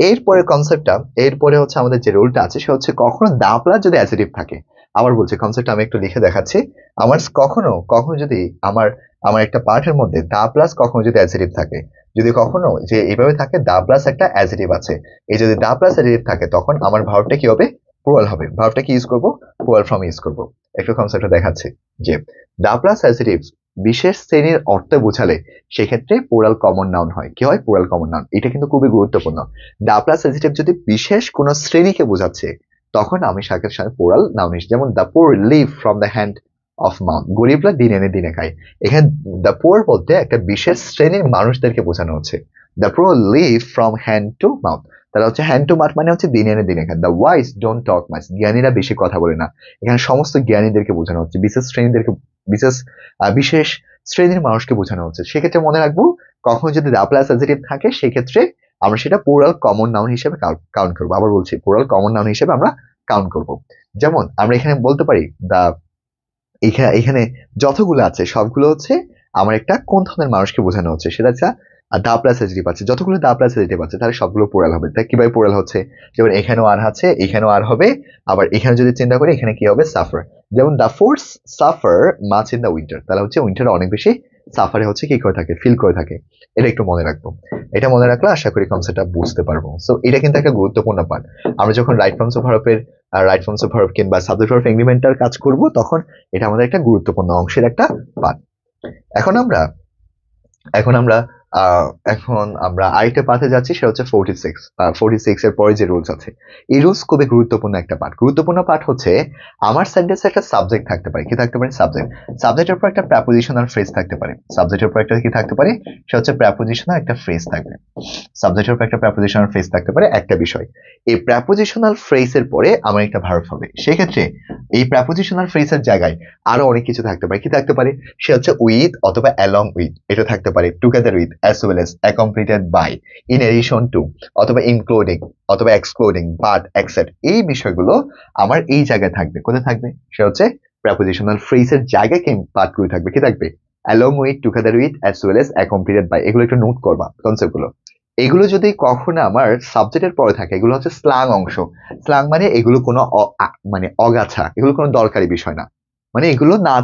এরপরে কনসেপ্টটা, এরপরে হচ্ছে আমাদের যে রুলটা আছে সেটা হচ্ছে কখনো দা প্লাস যদি অ্যাডজেক্টিভ থাকে, আবার বলছি কনসেপ্টটা আমি একটু লিখে দেখাচ্ছি। আমার কখনো কখনো যদি আমার আমার একটা পার্টের মধ্যে দা প্লাস কখনো যদি অ্যাডজেক্টিভ থাকে, যদি কখনো যে এইভাবে থাকে দা প্লাস একটা অ্যাডজেক্টিভ আছে, এই যদি দা প্লাস অ্যাডজেক্টিভ থাকে তখন আমার ভার্বটা কি হবে? প্লুরাল হবে। ভার্বটা কি ইউজ করব? প্লুরাল ফর্ম ইউজ করব। একটু কনসেপ্টটা দেখাচ্ছি যে দা প্লাস অ্যাডজেক্টিভস বিশেষ শ্রেণীর অর্থ বোঝালে সেক্ষেত্রে প্লুরাল কমন নাউন হয়। কি হয়? Plural common noun. এটা কিন্তু খুবই গুরুত্বপূর্ণ। দা প্লাস অ্যাডজেক্টিভ যদি বিশেষ কোন শ্রেণীকে বোঝাচ্ছে তখন আমি সাথে সাথে প্লুরাল নাউন হিসেবে, যেমন the poor live from the hand of mouth, গরিবরা দিন এনে দিনে খায়। এখানে দ্য পুয়ার বলতে একটা বিশেষ শ্রেণীর মানুষদেরকে বোঝানো হচ্ছে। The poor live from hand to mouth, তাহলে হচ্ছে হ্যান্ড টু মাউথ মানে হচ্ছে দিন এনে দিনে খায়। The wise don't talk much, জ্ঞানীরা বেশি কথা বলে না। এখানে সমস্ত জ্ঞানীদেরকে বোঝানো হচ্ছে, বিশেষ শ্রেণীর মানুষকে বোঝানো হচ্ছে। সেক্ষেত্রে মনে রাখবো, কখন যদি দা প্লাস অ্যাডজেক্টিভ থাকে সেক্ষেত্রে আমরা সেটা প্লুরাল কমন নাউন হিসেবে কাউন্ট করবো। আবার বলছি, প্লুরাল কমন নাউন হিসেবে আমরা কাউন্ট করব। যেমন আমরা এখানে বলতে পারি দা, এখানে যতগুলো আছে সবগুলো হচ্ছে আমার একটা কোন ধরনের মানুষকে বোঝানো হচ্ছে, সেটা হচ্ছে দা প্লাস অ্যাডজেক্টিভ আছে। যতগুলো দা প্লাস অ্যাডজেক্টিভ আছে তাহলে সবগুলো প্লুরাল হবে। তাই কিভাবে প্লুরাল হচ্ছে? যেমন এখানেও আর আছে, এখানেও আর হবে। আবার এখানে যদি চিন্তা করি, এখানে কি হবে? সাফার। যেমন the poor suffer much in the winter, তাহলে হচ্ছে উইন্টার অনেক বেশি সাফারে হচ্ছে কি করে থাকে? ফিল করে থাকে। এটা একটু মনে রাখবো। এটা মনে রাখলে আশা করি কনসেপ্টটা বুঝতে পারবো। সো এটা কিন্তু একটা গুরুত্বপূর্ণ পার্ট। আমরা যখন রাইট ফর্মস অফ ভার্বের কিংবা সাবজেক্ট ভার্ব এগ্রিমেন্টার কাজ করব, তখন এটা আমাদের একটা গুরুত্বপূর্ণ অংশের একটা পার্ট। এখন আমরা এখন আমরা এখন আমরা আরেকটা পার্টে যাচ্ছি, সেটা হচ্ছে 46 এর পরে যে রুলস আছে। এই রুলস খুবই গুরুত্বপূর্ণ একটা পার্ট। গুরুত্বপূর্ণ পার্ট হচ্ছে আমার সেন্টেন্সে একটা সাবজেক্ট থাকতে পারে। কি থাকতে পারে? সাবজেক্ট। সাবজেক্টের পর একটা প্রেপোজিশনাল ফ্রেজ থাকতে পারে। সাবজেক্টের পর একটা কি থাকতে পারে? সেটা হচ্ছে প্রেপোজিশনাল একটা ফ্রেজ থাকবে। সাবজেক্টের পর একটা প্রেপোজিশনাল ফ্রেজ থাকতে পারে, একটা বিষয়। এই প্রেপোজিশনাল ফ্রেজের পরে আমার একটা ভার্ব হবে। সেক্ষেত্রে এই প্রেপোজিশনাল ফ্রেজের জায়গায় আরো অনেক কিছু থাকতে পারে। কি থাকতে পারে? সে হচ্ছে উইথ অথবা অ্যালং উইথ, এটা থাকতে পারে। Together with, as well as, accompanied by, in addition to, অথবা ইনক্লুডিং, অথবা এক্সক্লুডিং, বাট, এক্সেপ্ট, এই বিষয়গুলো আমার এই জায়গায় থাকবে। কোথায় থাকবে? সে হচ্ছে প্রেপোজিশনাল ফ্রেজের জায়গায় কি পার্টগুলো থাকবে। কি থাকবে? Along with, together with, as well as, accompanied by. এগুলো একটু নোট করবা কনসেপ্টগুলো। এগুলো যদি কখনো আমার সাবজেক্টের পরে থাকে, এগুলো হচ্ছে স্ল্যাং অংশ। স্ল্যাং মানে এগুলো কোনো মানে অগাছা, এগুলো কোনো দরকারি বিষয় না। মানে এগুলো না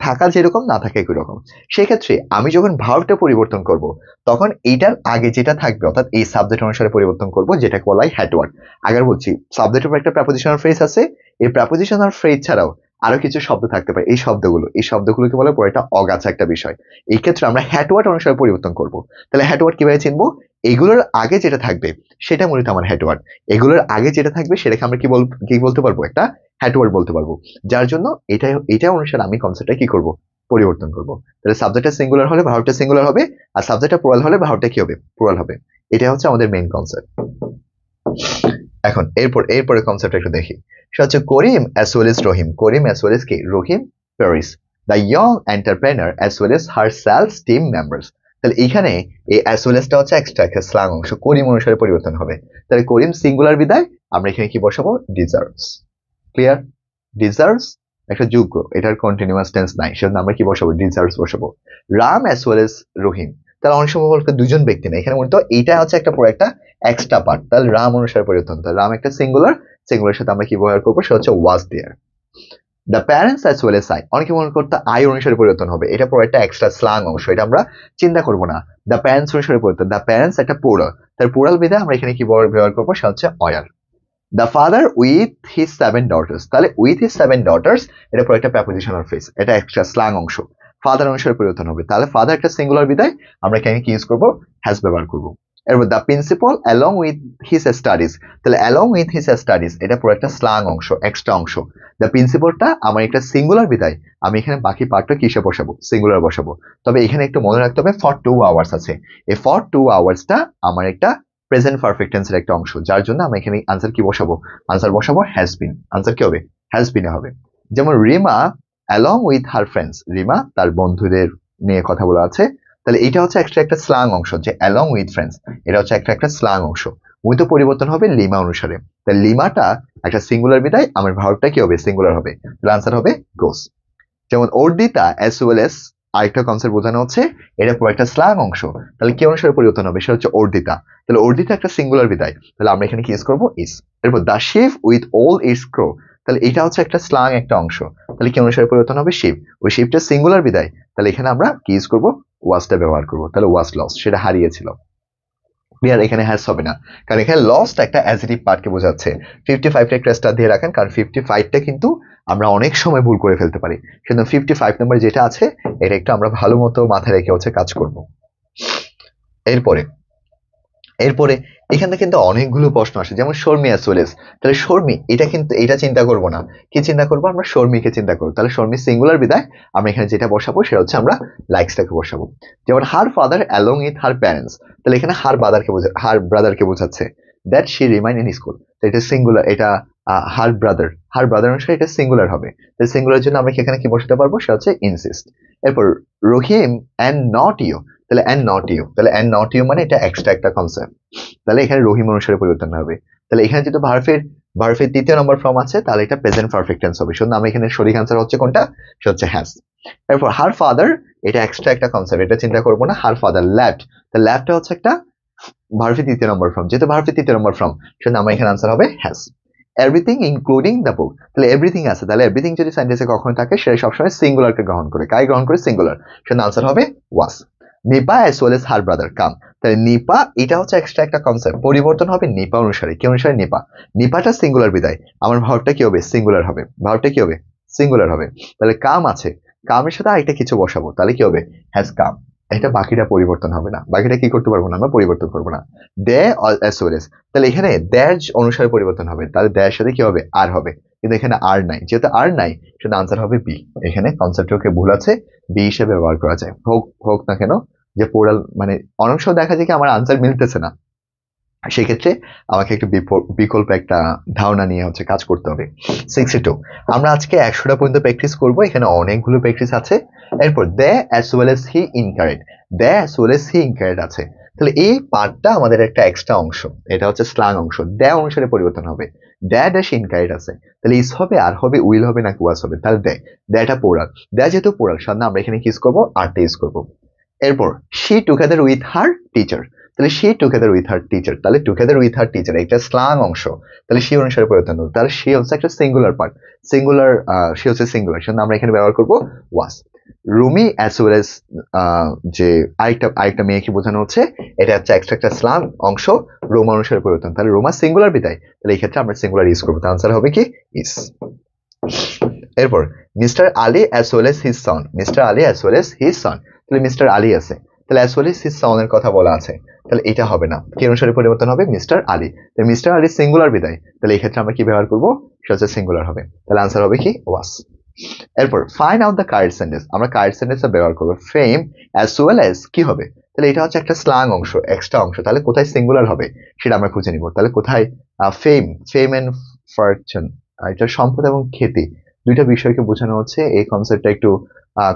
থাকা যেরকম, না থাকে একই রকম। সেক্ষেত্রে আমি যখন ভার্বটা পরিবর্তন করব, তখন এইটার আগে যেটা থাকবে, অর্থাৎ এই সাবজেক্ট অনুসারে পরিবর্তন করব, যেটাকে বলা হয় হেডওয়ার্ড। আগের বলছি, সাবজেক্টের উপর একটা প্রেপোজিশনাল ফ্রেজ আছে। এই প্রেপোজিশনাল ফ্রেজ ছাড়াও আরো কিছু শব্দ থাকতে পারে। এই শব্দগুলোকে বলা পরে একটা অগাছা একটা বিষয়। এই ক্ষেত্রে আমরা হেডওয়ার্ড অনুসারে পরিবর্তন করব। তাহলে হেডওয়ার্ড কিভাবে চিনবো? এগুলোর আগে যেটা থাকবে সেটা মূলত আমার হেডওয়ার্ড। এগুলোর আগে যেটা থাকবে সেটাকে আমরা কি বলতে পারবো? একটা হেডওয়ার্ড বলতে পারবো। যার জন্য এটা অনুসারে আমি কনসেপ্টটা কি করব? পরিবর্তন করব। তাহলে সাবজেক্টটা সিঙ্গুলার হলে ভার্বটা সিঙ্গুলার হবে, আর সাবজেক্টটা প্লুরাল হলে ভার্বটা কি হবে? প্লুরাল হবে। এটা হচ্ছে আমাদের মেইন কনসেপ্ট। এখন এরপরে কনসেপ্ট একটু দেখি। সেটা হচ্ছে Karim as well as Rahim. Karim as well as কি? রহিম প্যারিস। The young entrepreneur as well as her sales team members. তাহলে এখানে এই অ্যাজ ওয়েল এজটা হচ্ছে এক্সট্রা একটা স্ল্যাং অংশ, করিম অনুসারে পরিবর্তন হবে। তাহলে করিম সিঙ্গুলার বিদায় আমরা এখানে কি বসাবো? ডিজার্ভস। ক্লিয়ার? ডিজার্ভস একটা যোগ্য, এটার কন্টিনিউয়াস টেন্স নাই, সেজন্য আমরা কি বসাবো? ডিজার্ভস বসাবো। রাম অ্যাজ ওয়েল এজ রহিম, তাহলে অনেক সময় বলতে দুজন ব্যক্তি না, এখানে মূলত এইটা হচ্ছে একটা পুরো একটা এক্সট্রা পার্ট। তাহলে রাম অনুসারে পরিবর্তন। তাহলে রাম একটা সিঙ্গুলার সাথে আমরা কি ব্যবহার করবো? সেটা হচ্ছে was there. The parents as well as I, অনেকে মনে করতে আই অনুসারে পরিবর্তন হবে, এটা পুরো একটা এক্সট্রা স্ল্যাং অংশ, এটা আমরা চিন্তা করবো না। দ্য প্যারেন্টস অনুসারে পরিবর্তন। দ্য প্যারেন্টস একটা প্লুরাল, তার প্লুরাল বিধায় আমরা এখানে কি ব্যবহার করবো? সেটা হচ্ছে were. The father with his 7 daughters, তাহলে উইথ হিজ 7 ডটার্স এটা পুরো একটা প্রেপোজিশনাল ফ্রেজ, এটা এক্সট্রা স্ল্যাং অংশ। ফাদার অনুসারে পরিবর্তন হবে, তাহলে ফাদার একটা সিঙ্গুলার বিদায় আমরা এখানে কি ইউজ করবো? হ্যাজ ব্যবহার করবো। এরপর the principal along with his studies, তাহলে অ্যালং উইথ হিজ স্টাডিজ এটা পুরো একটা স্ল্যাং অংশ, এক্সট্রা অংশ। দ্য প্রিন্সিপালটা আমার একটা সিঙ্গুলার বিদায় আমি এখানে বাকি পার্টটা কিসে বসাবো? সিঙ্গুলার বসাবো। তবে এখানে একটু মনে রাখতে হবে ফর 2 আওয়ার্স আছে। এই ফর 2 আওয়ার্সটা আমার একটা প্রেজেন্ট পারফেক্ট টেন্সের একটা অংশ, যার জন্য আমি এখানে আনসার কি বসাবো? আনসার বসাবো হ্যাজ বিন। আনসার কি হবে? হ্যাজ বিন হবে। যেমন Rima along with her friends, Rima তার বন্ধুদের নিয়ে কথা বলা আছে। তাহলে এটা হচ্ছে একটা স্ল্যাং অংশ, যে অ্যালং উইথ ফ্রেন্ডস এটা হচ্ছে একটা স্ল্যাং অংশ। উইথ পরিবর্তন হবে লিমা অনুসারে। তাহলে লিমাটা একটা সিঙ্গুলার বিদায় আমার ভার্বটা কি হবে? সিঙ্গুলার হবে। তাহলে আনসার হবে গোস। যেমন অর্দিতা অ্যাজ ওয়েল এজ, আরেকটা কনসেপ্ট বোঝানো হচ্ছে এটা পুরো একটা স্ল্যাং অংশ। তাহলে কি অনুসারে পরিবর্তন হবে? সেটা হচ্ছে অর্দিতা। তাহলে অর্দিতা একটা সিঙ্গুলার বিদায়, তাহলে আমরা এখানে কি ইউজ করবো? ইজ। এরপর the ship with all its crew, তাহলে এটা হচ্ছে একটা স্ল্যাং একটা অংশ, তাহলে কি অনুসারে পরিবর্তন হবে? শিপ। ওই শিপটা সিঙ্গুলার বিদায়, তাহলে এখানে আমরা কি ইউজ করবো? ওয়াজটা ব্যবহার করবো। তাহলে ওয়াজ লস, সেটা হারিয়েছিল। ক্লিয়ার, এখানে হ্যাজ হবে না, কারণ এখানে লস্ট একটা অ্যাডজেক্টিভ পার্টকে বোঝাচ্ছে। 55টা একটা স্টার দিয়ে রাখেন, কারণ 55টা কিন্তু আমরা অনেক সময় ভুল করে ফেলতে পারি, কিন্তু 55 নম্বর যেটা আছে এটা একটু আমরা ভালো মতো মাথায় রেখে হচ্ছে কাজ করব। এরপরে এরপরে এখানে কিন্তু অনেকগুলো প্রশ্ন আসে, যেমন শর্মি অ্যাজ ওয়েল এজ, তাহলে শর্মি এটা কিন্তু এটা চিন্তা করব না, কি চিন্তা করবো আমরা শর্মিকে চিন্তা করবো, তাহলে শর্মি সিঙ্গুলার বিদায় আমরা এখানে যেটা বসাবো সেটা হচ্ছে আমরা লাইকসটাকে বসাবো। যেমন her father along with her parents, তাহলে এখানে হার ব্রাদারকে বোঝাচ্ছে, that she remain in school, তো এটা সিঙ্গুলার, এটা হার ব্রাদার অনুসারে এটা সিঙ্গুলার হবে, তাহলে সিঙ্গুলার জন্য আমরা এখানে কি বসাতে পারবো, সেটা হচ্ছে ইনসিস্ট। এরপর রহিম অ্যান্ড নট ইউ, তাহলে অ্যান্ড নট ইউ, তাহলে অ্যান্ড নট ইউ মানে এটা এক্সট্রা একটা কনসেপ্ট, তাহলে এখানে রহিম অনুসারে পরিবর্তন হবে। তাহলে এখানে যেহেতু ভার্ফের তৃতীয় নম্বর ফর্ম আছে, তাহলে এটা প্রেজেন্ট পারফেক্ট টেন্স হবে, শুধু আমরা এখানে সঠিক আনসার হচ্ছে কোনটা, সেটা হচ্ছে হ্যাজ। এরপর হার ফাদার, এটা এক্সট্রা একটা কনসেপ্ট, এটা চিন্তা করবো না, হার ফাদার লেফট, তাহলে লেফটটা হচ্ছে একটা ভার্ফের তৃতীয় নম্বর ফর্ম, যেহেতু ভার্ফের তৃতীয় নম্বর ফর্ম, সেজন্য আমার এখানে আনসার হবে has. Everything including the book, তাহলে এভরিথিং আছে, তাহলে এভরিথিং যদি সেন্টেন্সে কখনো থাকে সেটা সবসময় সিঙ্গুলারকে গ্রহণ করে, কাই গ্রহণ করে, সিঙ্গুলার, সেজন্য আনসার হবে was. Nipa as well as her brother come, তাহলে নিপা এটা হচ্ছে এক্সট্রা একটা কনসেপ্ট, পরিবর্তন হবে নিপা অনুসারে, কি অনুসারে, নিপা, নিপাটা সিঙ্গুলার বিদায় আমার ভার্বটা কি হবে, সিঙ্গুলার হবে, ভার্বটা কি হবে, সিঙ্গুলার হবে। তাহলে কাম আছে, কামের সাথে আরেকটা কিছু বসাবো, তাহলে কি হবে, হ্যাজ কাম, এটা বাকিটা পরিবর্তন হবে না, বাকিটা কি করতে পারবো না, আমরা পরিবর্তন করবো না। দে অ্যাজ ওয়েল এজ, তাহলে এখানে দেয়ার অনুসারে পরিবর্তন হবে, তাহলে দেয়ার সাথে কি হবে, আর হবে, কিন্তু এখানে আর নাই, যেহেতু আর নাই সেটা আনসার হবে বি, এখানে কনসেপ্টকে ভুল আছে, বি হিসেবে ব্যবহার করা যায়, হোক না কেন যে পোরাল, মানে অনেক সময় দেখা যায় কি আমার আনসার মিলতেছে না, সেক্ষেত্রে আমাকে একটু বিকল্প একটা ধারণা নিয়ে হচ্ছে কাজ করতে হবে। 62, আমরা আজকে 100টা পর্যন্ত প্র্যাকটিস করব, এখানে অনেকগুলো প্র্যাকটিস আছে। এরপর they as well as he incurred, they as well as he incurred আছে, তাহলে এই পার্টটা আমাদের একটা এক্সট্রা অংশ, এটা হচ্ছে স্ল্যাং অংশ, দে অনুসারে পরিবর্তন হবে, দে ড্যাশ ইনকারেড আছে, তাহলে ইস হবে, আর হবে, উইল হবে নাকি ওয়াজ হবে, তাহলে দেটা পোরাল, দে যেহেতু পোরাল সামনে আমরা এখানে কি ইউজ করবো, আরটা ইউজ করবো। এরপর she together with her teacher, তাহলে she together with her teacher, তাহলে টুগেদার উইথ হার টিচার একটা স্ল্যাং অংশ, তাহলে শি অনুসারে পরিবর্তন হবে, তাহলে শি হচ্ছে একটা সিঙ্গুলার পার্ট, সিঙ্গুলার, শি হচ্ছে সিঙ্গুলার, সেজন্য আমরা এখানে ব্যবহার করবো ওয়াজ। রুমি অ্যাজ ওয়েল এজ, যে আরেকটা মেয়েকে বোঝানো হচ্ছে, এটা হচ্ছে এক্সট্রা একটা স্ল্যাং অংশ, রোমা অনুসারে পরিবর্তন, তাহলে রোমা সিঙ্গুলার বিদায়, তাহলে এই ক্ষেত্রে আমরা সিঙ্গুলার ইউজ করবো, তার আনসার হবে কি ইস। এরপর mister Ali as well age his son, mister Ali as well age his son, তাহলে মিস্টার আলী আছে, তাহলে অ্যাজ ওয়েল এজ হিজ সনের কথা বলা আছে, তাহলে এটা হবে না, কি অনুসারে পরিবর্তন হবে, মিস্টার আলী, তাহলে মিস্টার আলী সিঙ্গুলার বিদায়, তাহলে এই ক্ষেত্রে আমরা কি ব্যবহার করবো, সেটা হচ্ছে সিঙ্গুলার হবে, তাহলে আনসার হবে কি ওয়াস। এরপর find out the correct sentence, আমরা কারেক্ট সেন্টেন্স ব্যবহার করবো, ফেম অ্যাজ ওয়েল এজ কি হবে, তাহলে এটা হচ্ছে একটা স্ল্যাং অংশ, এক্সট্রা অংশ, তাহলে কোথায় সিঙ্গুলার হবে সেটা আমরা খুঁজে নিব, তাহলে কোথায় ফেম এন্ড ফরচুন, এটা সম্পদ এবং খ্যাতি দুইটা বিষয়কে বোঝানো হচ্ছে, এই কনসেপ্টটা একটু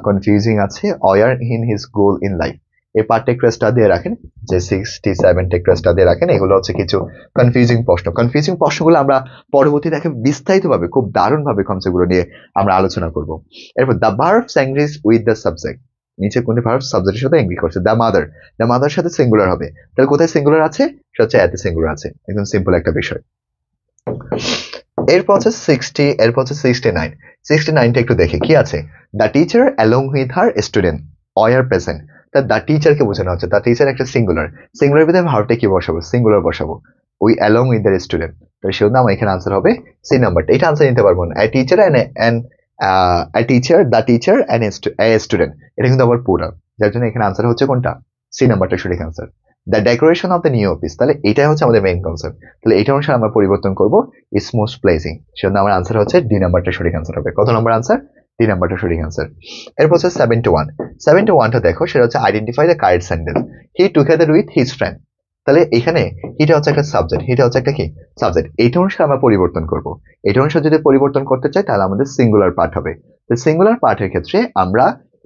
কনফিউজিং আছে। Were in his goal in life, এই পার্টটা একটু স্টাডি দিয়ে রাখেন, যে 67টা একটু স্টাডি দিয়ে রাখেন, এগুলো হচ্ছে কিছু কনফিউজিং প্রশ্নগুলো আমরা পরবর্তী দেখে বিস্তারিতভাবে খুব দারুণ ভাবে কনসেপ্টগুলো নিয়ে আমরা আলোচনা করব। এরপর the verbs agrees with the subject, নিচে কোনটি ভার্ব সাবজেক্টের সাথে এগ্রি করছে, দ্য মাদার সাথে সিঙ্গুলার হবে, তাহলে কোথায় সিঙ্গুলার আছে, সেটা হচ্ছে এতে সিঙ্গুলার আছে, একদম সিম্পল একটা বিষয়। এরপর হচ্ছে 60, এরপর হচ্ছে 69টা একটু দেখে কি আছে, the teacher along with her student were present, তা দ্য টিচারকে বোঝানো হচ্ছে, দ্য টিচার একটা সিঙ্গুলার ভিতরে ভার্বটা কি বসাবো, সিঙ্গুলার বসাবো, we along with the student, তো সেজন্য আমার এখানে আনসার হবে সি নাম্বারটা, এটা আনসার নিতে পারবো না, দ্য টিচার অ্যান্ড স্টুডেন্ট, এটা কিন্তু আবার পুরা, যার জন্য এখানে আনসার হচ্ছে কোনটা, সি নাম্বারটা সঠিক answer. The decoration of the new office, তাহলে এটাই হচ্ছে আমাদের মেইন কনসেপ্ট, তাহলে এটা অনুসারে আমরা পরিবর্তন করবো ইটস মোস্ট প্লেজিং, সেজন্য আমার আনসার হচ্ছে ডি নাম্বারটা সঠিক আনসার হবে, কত নম্বর আনসার, ডি নাম্বারটা সঠিক আনসার। এরপর হচ্ছে 71টা দেখো, সেটা হচ্ছে identify the correct sentence, he together with his friend, তাহলে এখানে হিটা হচ্ছে একটা সাবজেক্ট, হিটা হচ্ছে একটা কি সাবজেক্ট, এইটা অনুসারে আমরা পরিবর্তন করবো, এটা অনুসারে যদি পরিবর্তন করতে চাই তাহলে আমাদের সিঙ্গুলার পার্ট হবে, তো সিঙ্গুলার পার্টের ক্ষেত্রে আমরা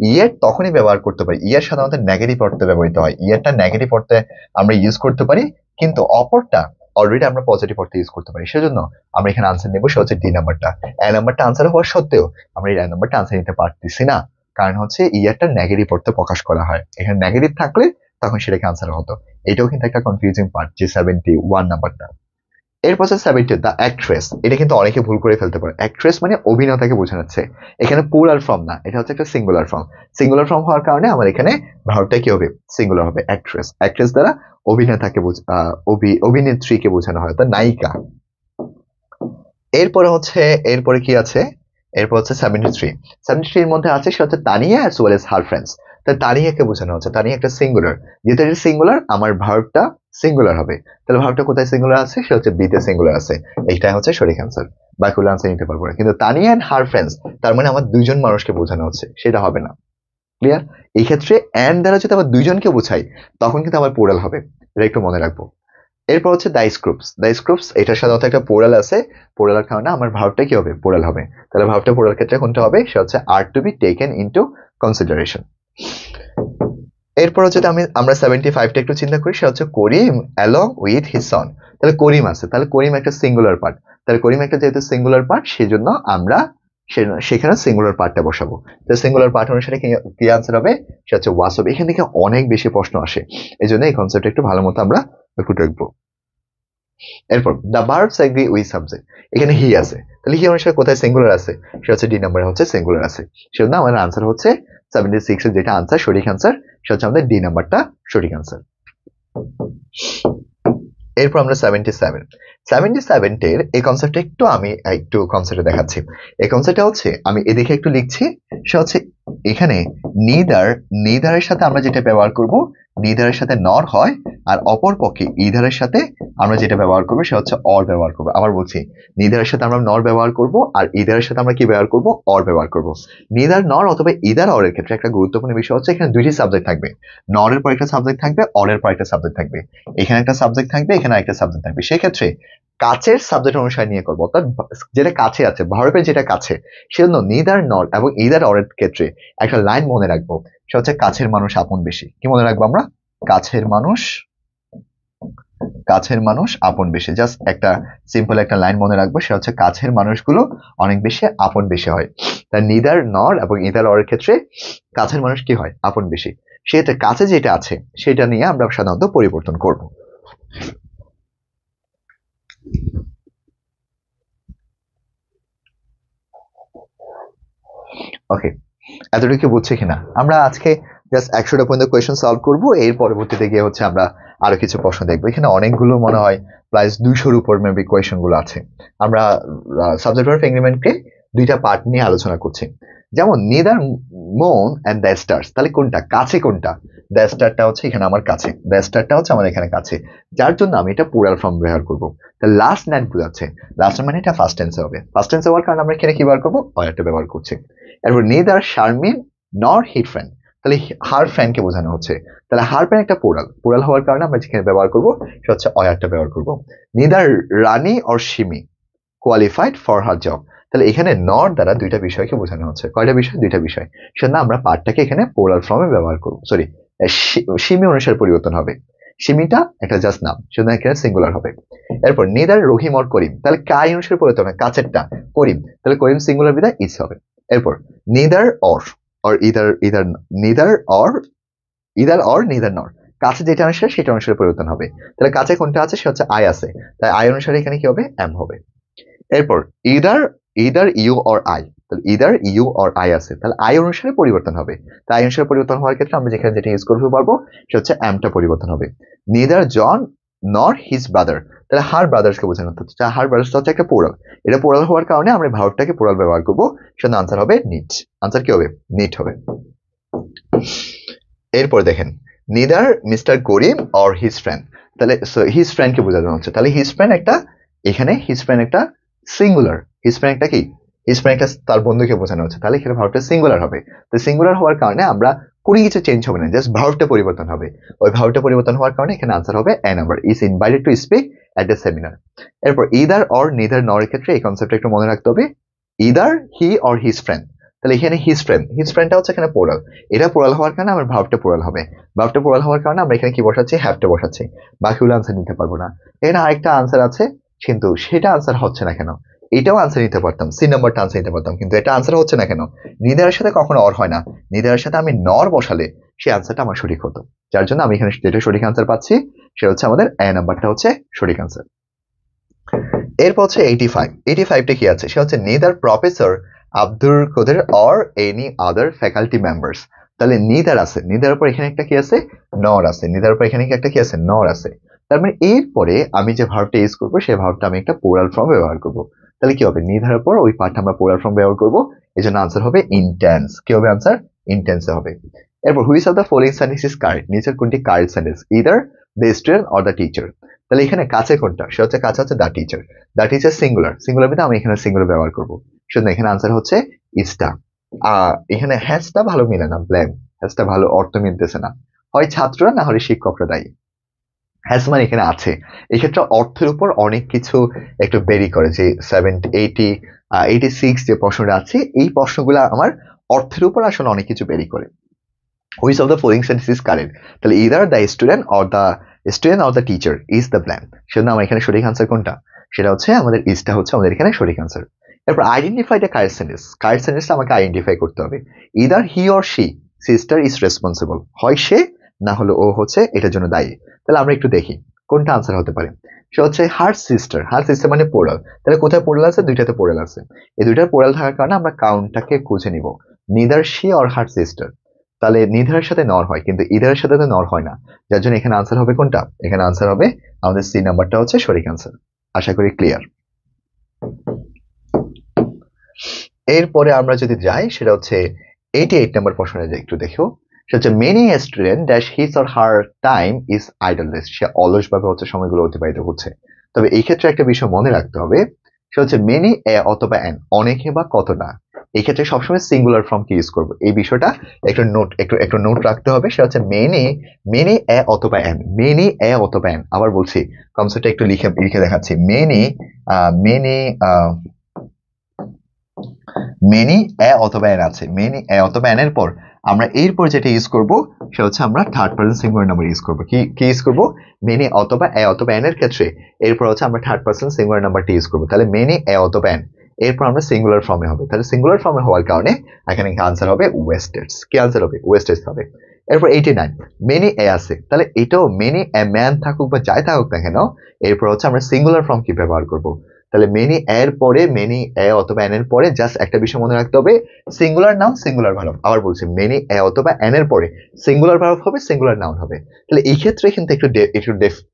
ইয়ার তখনই ব্যবহার করতে পারি, ইয়ার সাধারণত নেগেটিভ অর্থে ব্যবহৃত হয়, ইয়ারটা নেগেটিভ অর্থে আমরা ইউজ করতে পারি, কিন্তু অপরটা অলরেডি আমরা পজিটিভ অর্থে ইউজ করতে পারি, সেজন্য আমরা এখানে আনসার নেবো, সে হচ্ছে ডি নাম্বারটা। এ নাম্বারটা আনসার হওয়ার সত্ত্বেও আমরা এই নাম্বারটা আনসার নিতে পারতেছি না, কারণ হচ্ছে ইয়ারটা নেগেটিভ অর্থে প্রকাশ করা হয়, এখানে নেগেটিভ থাকলে তখন সেটাকে আনসার হতো, এটাও কিন্তু একটা কনফিউজিং পার্ট, যে 71 নাম্বারটা। এরপর হচ্ছে 70 দ্য অ্যাক্ট্রেস। এটা কিন্তু অনেকে ভুল করে ফেলতে পারে, অ্যাক্ট্রেস মানে অভিনেতাকে বোঝাচ্ছে, এখানে প্লুরাল ফর্ম না, এটা হচ্ছে একটা সিঙ্গুলার ফর্ম। সিঙ্গুলার ফর্ম হওয়ার কারণে আমার এখানে ভার্বটা কি হবে, সিঙ্গুলার হবে। অ্যাক্ট্রেস, অ্যাক্ট্রেস দ্বারা অভিনেতাকে অভিনেত্রীকে বোঝানো হয়, অর্থাৎ নায়িকা। এরপরে হচ্ছে, এরপরে কি আছে, এরপর হচ্ছে 73। 73 এর মধ্যে আছে সে হচ্ছে Tania as well as her friends. তাই তানিয়াকে বোঝানো হচ্ছে, তানিয়া একটা সিঙ্গুলার, যেহেতু এটা সিঙ্গুলার আমার ভার্বটা সিঙ্গুলার হবে। তাহলে ভার্বটা কোথায় সিঙ্গুলার আছে, সে হচ্ছে বিতে সিঙ্গুলার আছে, এইটা হচ্ছে সঠিক অ্যান্সার। বাকিগুলো অ্যান্সার নিতে পারবো না, কিন্তু তানিয়া এন্ড হার ফ্রেন্ডস তার মানে আমার দুইজন মানুষকে বোঝানো হচ্ছে, সেটা হবে না। ক্লিয়ার? এই ক্ষেত্রে এন্ড দ্বারা যদি আবার দুইজনকে বোঝাই তখন কিন্তু আবার পোরাল হবে, এটা একটু মনে রাখবো। এরপর হচ্ছে দাইস গ্রুপস। দাইস গ্রুপস এটার সাথে একটা পোরাল আছে, পোরালের কারণে আমার ভার্বটা কি হবে, পোরাল হবে। তাহলে ভার্বটা পোরাল ক্ষেত্রে কোনটা হবে, সে হচ্ছে are to be taken into consideration. এরপর হচ্ছে আমরা 75টা একটু চিন্তা করি, সে হচ্ছে Karim along with his son. তাহলে করিম আছে, তাহলে করিম একটা সিঙ্গুলার পার্ট, তাহলে করিম একটা যেহেতু সিঙ্গুলার পার্ট সেজন্য আমরা সেখানে সিঙ্গুলার পার্টটা বসাবো। তো সিঙ্গুলার পার্ট অনুসারে কি আনসার হবে, সে হচ্ছে ওয়াস হবে। এখান থেকে অনেক বেশি প্রশ্ন আসে, এই জন্য এই কনসেপ্ট একটু ভালো মতো আমরা একটু দেখবো। এরপর the verbs agree with subject, এখানে হি আছে, তাহলে হি অনুসারে কোথায় সিঙ্গুলার আছে, সে হচ্ছে ডি নাম্বারে হচ্ছে সিঙ্গুলার আছে, সেজন্য আমাদের আনসার হচ্ছে 76 এর যেটা আনসার সঠিক আনসার, সে হচ্ছে আমাদের ডি নাম্বারটা সঠিক আনসার। এরপর আমরা 77 এর এই কনসেপ্টটা একটু আমি একটু কনসেপ্টে দেখাচ্ছি। এই কনসেপ্টটা হচ্ছে আমি এদিকে একটু লিখছি, সে হচ্ছে এখানে নিদারের সাথে আমরা যেটা ব্যবহার করব, নিদারের সাথে নর হয়, আর অপর পক্ষে ইদারের সাথে আমরা যেটা ব্যবহার করবো সে হচ্ছে অর ব্যবহার করবো। আবার বলছি, নিদারের সাথে আমরা নর ব্যবহার করব, আর ইদারের সাথে আমরা কি ব্যবহার করব, অর ব্যবহার করব। নিদার নর অথবা ইদার অরের ক্ষেত্রে একটা গুরুত্বপূর্ণ বিষয় হচ্ছে এখানে দুইটি সাবজেক্ট থাকবে, নরের পর একটা সাবজেক্ট থাকবে, অরের পর একটা সাবজেক্ট থাকবে। এখানে একটা সাবজেক্ট থাকবে, এখানে একটা সাবজেক্ট থাকবে। সেক্ষেত্রে কাছের সাবজেক্ট অনুসারে নিয়ে করবো, অর্থাৎ যেটা কাছে আছে, ভার্বের যেটা কাছে, সেজন্য নিদার নর এবং ইদার অরের ক্ষেত্রে একটা লাইন মনে রাখবো, সে হচ্ছে কাছের মানুষ আপন বেশি। কি মনে রাখবো আমরা, কাছের মানুষ আপন বেশি। জাস্ট একটা সিম্পল একটা লাইন মনে রাখবো, সে হচ্ছে কাছের মানুষগুলো অনেক বেশি আপন বেশি হয়। তাই নিদার নর এবং ইদার অরের ক্ষেত্রে কাছের মানুষ কি হয়, আপন বেশি। সেটা কাছে যেটা আছে সেটা নিয়ে আমরা সাধারণত পরিবর্তন করব। ওকে, এতটুকু বুঝছে কিনা? আমরা আজকে জাস্ট 100টা পর্যন্ত কোয়েশ্চেন সলভ করবো, এর পরবর্তীতে গিয়ে হচ্ছে আমরা আরো কিছু প্রশ্ন দেখবো। এখানে অনেকগুলো মনে হয় প্রায় 200-র উপর মেবি কোয়েশ্চেন গুলো আছে। আমরা সাবজেক্ট ভার্ব এগ্রিমেন্টকে দুইটা পার্ট নিয়ে আলোচনা করছি। যেমন neither moon and the stars, তাহলে কোনটা কাছে, কোনটা দ্য স্টারটা হচ্ছে এখানে আমার কাছে, দ্য স্টারটা হচ্ছে আমার এখানে কাছে, যার জন্য আমি এটা প্লুরাল ফর্ম ব্যবহার করবো। তাহলে লাস্ট নাইট বোঝাচ্ছে, লাস্ট মানে এটা ফার্স্ট টেন্সে হবে, ফার্স্ট টেন্সে হওয়ার কারণে আমরা এখানে কি ব্যবহার করবো, অয়ারটা ব্যবহার করছি। এরপর নেদার শারমিন নর হিট ফ্রেন্ড, তাহলে হার ফ্রেন্ডকে বোঝানো হচ্ছে, তাহলে হার ফ্রেন্ড একটা পোরাল হওয়ার কারণে আমরা যেখানে ব্যবহার করবো সেটা হচ্ছে অয়ারটা ব্যবহার করবো। Neither Rani or Simi qualified for her job, তাহলে এখানে নর দ্বারা দুইটা বিষয়কে বোঝানো হচ্ছে, কয়টা বিষয়, দুইটা বিষয়। সেজন্য আমরা পার্টটাকে এখানে পোরাল ফর্মে ব্যবহার করবো, সরি সিমি অনুসারে পরিবর্তন হবে, সিমিটা একটা জাস্ট নাম, সেজন্য এখানে সিঙ্গুলার হবে। এরপর নেদার রহিম অর করিম, তাহলে কাই অনুসারে পরিবর্তন হয়, কাছেরটা করিম, তাহলে করিম সিঙ্গুলার বিদায় ইস হবে। এরপর neither or either or neither nor, কাছে যেটা অনুসারে সেটা অনুসারে পরিবর্তন হবে। তাহলে কাছে কোনটা আছে, সে হচ্ছে আই আছে, তাই আই অনুসারে এখানে কি হবে, এম হবে। এরপর either you or I, তাহলে either you or I আছে, তাহলে আই অনুসারে পরিবর্তন হবে। তাই আই অনুসারে পরিবর্তন হওয়ার ক্ষেত্রে আমরা যেখানে যেটা ইউজ করতে পারবো সে হচ্ছে এমটা পরিবর্তন হবে। neither John nor his brother, তাহলে হার ব্রাদার্সকে বোঝানো হচ্ছে, হার ব্রাদার্স হচ্ছে একটা পোরাল, এটা পোরাল হওয়ার কারণে আমরা ভার্বটাকে পোরাল ব্যবহার করবো, সেজন্য আনসার হবে নিট। আনসার কি হবে, নিট হবে। এরপর দেখেন neither mister Karim or his friend, তাহলে হিজ ফ্রেন্ডকে বোঝানো হচ্ছে, তাহলে হিজ ফ্রেন্ড একটা, এখানে হিজ ফ্রেন্ড একটা সিঙ্গুলার, হিজ ফ্রেন্ড একটা কি, হিজ ফ্রেন্ড একটা তার বন্ধুকে বোঝানো হচ্ছে, তাহলে এখানে ভার্বটা সিঙ্গুলার হবে। তো সিঙ্গুলার হওয়ার কারণে আমরা কোনো কিছু চেঞ্জ হবে না, জাস্ট ভার্বটা পরিবর্তন হবে। ওই ভার্বটা পরিবর্তন হওয়ার কারণে এখানে আনসার হবে a number, is invited to speak at the seminar. এরপর ইদার অর নিদার নর এর ক্ষেত্রে এই কনসেপ্টটা একটু মনে রাখতে হবে, either he or his friend, তাহলে এখানে হিজ ফ্রেন্ডটা হচ্ছে এখানে পোরাল, এটা পোরাল হওয়ার কারণে আমার ভার্বটা পোরাল হবে, ভার্বটা পোরাল হওয়ার কারণে আমরা এখানে কি বসাচ্ছি, হ্যাভটা বসাচ্ছি, বাকিগুলো আনসার নিতে পারবো না। এখানে আরেকটা আনসার আছে কিন্তু সেটা আনসার হচ্ছে না কেন, এটাও আনসার নিতে পারতাম, সি নাম্বারটা আনসার নিতে পারতাম, কিন্তু এটা আনসার হচ্ছে না কেন, নিদারের সাথে কখনো অর হয় না, নিদারের সাথে আমি নর বসালে সেই আনসারটা আমার সঠিক হতো, যার জন্য আমি এখানে যেটা সঠিক আনসার পাচ্ছি সেটা হচ্ছে আমাদের এ নাম্বারটা হচ্ছে সঠিক আনসার। এরপর হচ্ছে 85টা কি আছে, সে হচ্ছে neither professor Abdul Kader or any other faculty members. তাহলে নিদার আছে, নিদার উপর এখানে একটা কি আছে, নর আছে, নিদার উপর এখানে একটা কি আছে, নর আছে। তার মানে এরপরে আমি যে ভার্বটা ইউজ করবো সেই ভার্বটা আমি একটা প্লুরাল ফর্ম ব্যবহার করব। তাহলে কি হবে, নিদার উপর ওই পার্টটা আমরা প্লুরাল ফর্ম ব্যবহার করব, এই জন্য আনসার হবে ইনটেন্স। কি হবে আনসার, ইনটেন্স হবে। এরপর which of the following sentence is correct, নিচের কোনটি correct sentence, either the student or the teacher. তাহলে এখানে কাছে কোনটা, সে হচ্ছে কাছে হচ্ছে the teacher, the teacher singular, singular ভিতরে আমি এখানে সিঙ্গুলার ব্যবহার করবো, সেজন্য এখানে আনসার হচ্ছে ইস্টা। এখানে হ্যাজটা ভালো মিলে না, ব্ল্যাম, হ্যাজটা ভালো অর্থ মিলতেছে না, হয় ছাত্ররা না হলে শিক্ষকরা দায়ী। হ্যাজ মানে এখানে আছে, এক্ষেত্রে অর্থের উপর অনেক কিছু একটু বেরি করে, যে 86 যে প্রশ্নটা আছে এই প্রশ্নগুলো আমার অর্থের উপর আসলে অনেক কিছু বেরি করে। Which of the following sentence is correct, তাহলে either the student or the teacher is the blank, সেজন্য আমার এখানে সঠিক আনসার কোনটা, সেটা হচ্ছে আমাদের ইজটা হচ্ছে আমাদের এখানে সঠিক আনসার। এরপর identify the correct sentence, correct সেন্টেন্সটা আমাকে আইডেন্টিফাই করতে হবে। Either he or she sister is responsible, হয় সে না হলে ও হচ্ছে এটার জন্য দায়ী। তাহলে আমরা একটু দেখি কোনটা আনসার হতে পারে। সে হচ্ছে হার সিস্টার, হার সিস্টার মানে পোরাল, তাহলে কোথায় পোরাল আছে, দুইটাতে পোরাল আছে, এই দুইটার পোরাল থাকার কারণে আমরা কাউন্টটাকে খুঁজে নিব, neither she or her sister. তাহলে নিধারের সাথে নর হয় কিন্তু ইধারের সাথে তো নর হয় না, যার জন্য এখানে আনসার হবে কোনটা, এখানে আনসার হবে আমাদের সি নাম্বারটা হচ্ছে সঠিক আনসার। আশা করি ক্লিয়ার। এরপরে আমরা যদি যাই সেটা হচ্ছে 88 নাম্বার প্রশ্নটা একটু দেখো, সেটা হচ্ছে many student dash his or her time is idleness, সে অলসভাবে হচ্ছে সময়গুলো অতিবাহিত করছে। তবে এই ক্ষেত্রে একটা বিষয় মনে রাখতে হবে, সেটা হচ্ছে মেনি এ অথবা এন, অনেকে বা কত না, এই ক্ষেত্রে সবসময় সিঙ্গুলার ফর্ম কি ইউজ করবো, এই বিষয়টা একটু নোট রাখতে হবে। সেটা হচ্ছে মেনি এ অথবা এন, মেনি এ অথবা এন। আবার বলছি কনসেপ্টটা একটু লিখে দেখাচ্ছি, মেনি এ অথবা এন আছে, মেনি এ অথবা এন এর পর আমরা এরপর যেটা ইউজ করব সেটা হচ্ছে আমরা third person singular number use করবো। কি ইউজ করবো, মেনি অথবা এ অথবা এন এর ক্ষেত্রে এরপর হচ্ছে আমরা থার্ড পারসন সিঙ্গুলার নাম্বারটি ইউজ করবো। তাহলে মেনি এ অথবা এন, এরপর আমরা সিঙ্গুলার ফর্মে হবে, তাহলে সিঙ্গুলার ফর্মে হওয়ার কারণে এখানে আনসার হবে ওয়েস্টেডস। কি আনসার হবে, ওয়েস্টেডস হবে। এরপর 89 মেনি এ আছে, তাহলে এটাও মেনি এ ম্যান থাকুক বা যাই থাকুক না কেন, এরপর হচ্ছে আমরা সিঙ্গুলার ফর্ম কি ব্যবহার করব। তাহলে মেনি এর পরে, মেনি এ অথবা এন এর পরে জাস্ট একটা বিষয় মনে রাখতে হবে, সিঙ্গুলার নাউন সিঙ্গুলার ভার্ব। আবার বলছি মেনি এ অথবা এন এর পরে সিঙ্গুলার ভার্ব হবে, সিঙ্গুলার নাউন হবে। তাহলে এই ক্ষেত্রে কিন্তু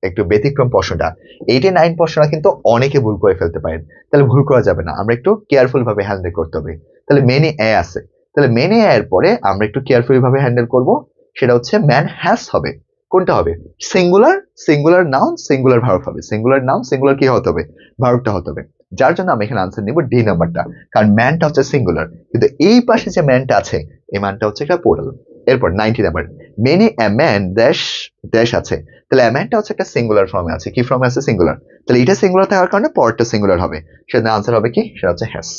একটু ব্যতিক্রম প্রশ্নটা, 89 প্রশ্নটা কিন্তু অনেকে ভুল করে ফেলতে পারেন, তাহলে ভুল করা যাবে না, আমরা একটু কেয়ারফুল ভাবে হ্যান্ডেল করতে হবে। তাহলে মেনি এ আছে, তাহলে মেনি এর পরে আমরা একটু কেয়ারফুল ভাবে হ্যান্ডেল করব, সেটা হচ্ছে ম্যান হ্যাজ হবে। কোনটা হবে, সিঙ্গুলার নাউন সিঙ্গুলার ভার্ব হবে, সিঙ্গুলার নাউন সিঙ্গুলার কি হতে হবে, ভার্বটা হতে হবে। যার জন্য আমি এখানে আনসার নিব ডি নাম্বারটা, কারণ ম্যানটা হচ্ছে সিঙ্গুলার, কিন্তু এই পাশে যে ম্যানটা আছে এই ম্যানটা হচ্ছে একটা প্লুরাল। এরপর 90 number many a man dash আছে, তাহলে এ ম্যানটা হচ্ছে একটা সিঙ্গুলার ফর্মে আছে, কি ফর্মে আছে, সিঙ্গুলার। তাহলে এটা সিঙ্গুলার থাকার কারণে পরেরটা সিঙ্গুলার হবে, সেটা আনসার হবে কি, সেটা হচ্ছে হ্যাজ।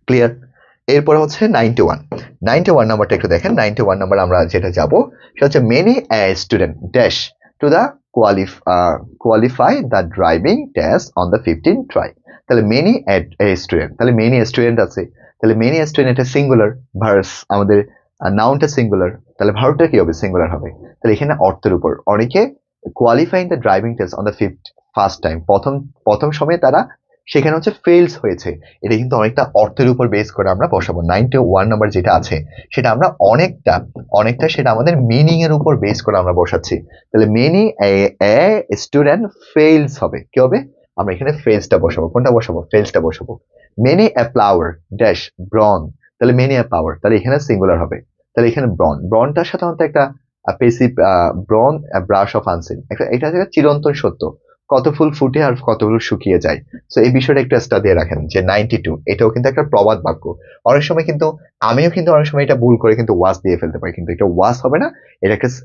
ক্লিয়ার। এরপরে হচ্ছে 91 নাম্বারটা একটু দেখেন। 91 নাম্বার আমরা যেটা যাব সেটা হচ্ছে many a student dash to the qualify the driving test on the 15 try. তাহলে মেনি এ স্টুডেন্ট, তাহলে মেনি স্টুডেন্ট আছে, তাহলে মেনি স্টুডেন্ট এটা সিঙ্গুলার, ভার্স আমাদের নাউনটা সিঙ্গুলার, তাহলে ভার্বটা কি হবে, সিঙ্গুলার হবে। তাহলে এখানে অর্থের উপর, অনেকে qualifying the driving test on the first time, প্রথম সময়ে তারা সেখানে হচ্ছে ফেলস হয়েছে, এটা কিন্তু অনেকটা অর্থের উপর বেস করে আমরা বসাবো। 91 নাম্বার যেটা আছে সেটা আমরা অনেকটা সেটা আমাদের মিনিং এর উপর বেস করে আমরা বসাচ্ছি। তাহলে মেনি এ স্টুডেন্ট ফেলস হবে, কি হবে, আমরা এখানে ফেলসটা বসাবো, কোনটা বসাবো, ফেলসটা বসাবো। মেনি এ ফ্লাওয়ার ড্যাশ ব্রন, তাহলে মেনি এ ফ্লাওয়ার, তাহলে এখানে সিঙ্গুলার হবে, তাহলে এখানে ব্রনটা সাধারণত একটা পেসিভ, ব্রন ব্রাশ অফ আনসিন, এটা চিরন্তন সত্য, কত ফুল ফুটে আর কত ফুল শুকিয়ে যায়। তো এই বিষয়টা একটু স্টাডি দিয়ে রাখেন যে 92 এটাও কিন্তু একটা প্রবাদ বাক্য। অনেক সময় কিন্তু আমিও কিন্তু অনেক সময় এটা ভুল করে কিন্তু ওয়াজ দিয়ে ফেলতে পারি, কিন্তু এটা ওয়াজ হবে না,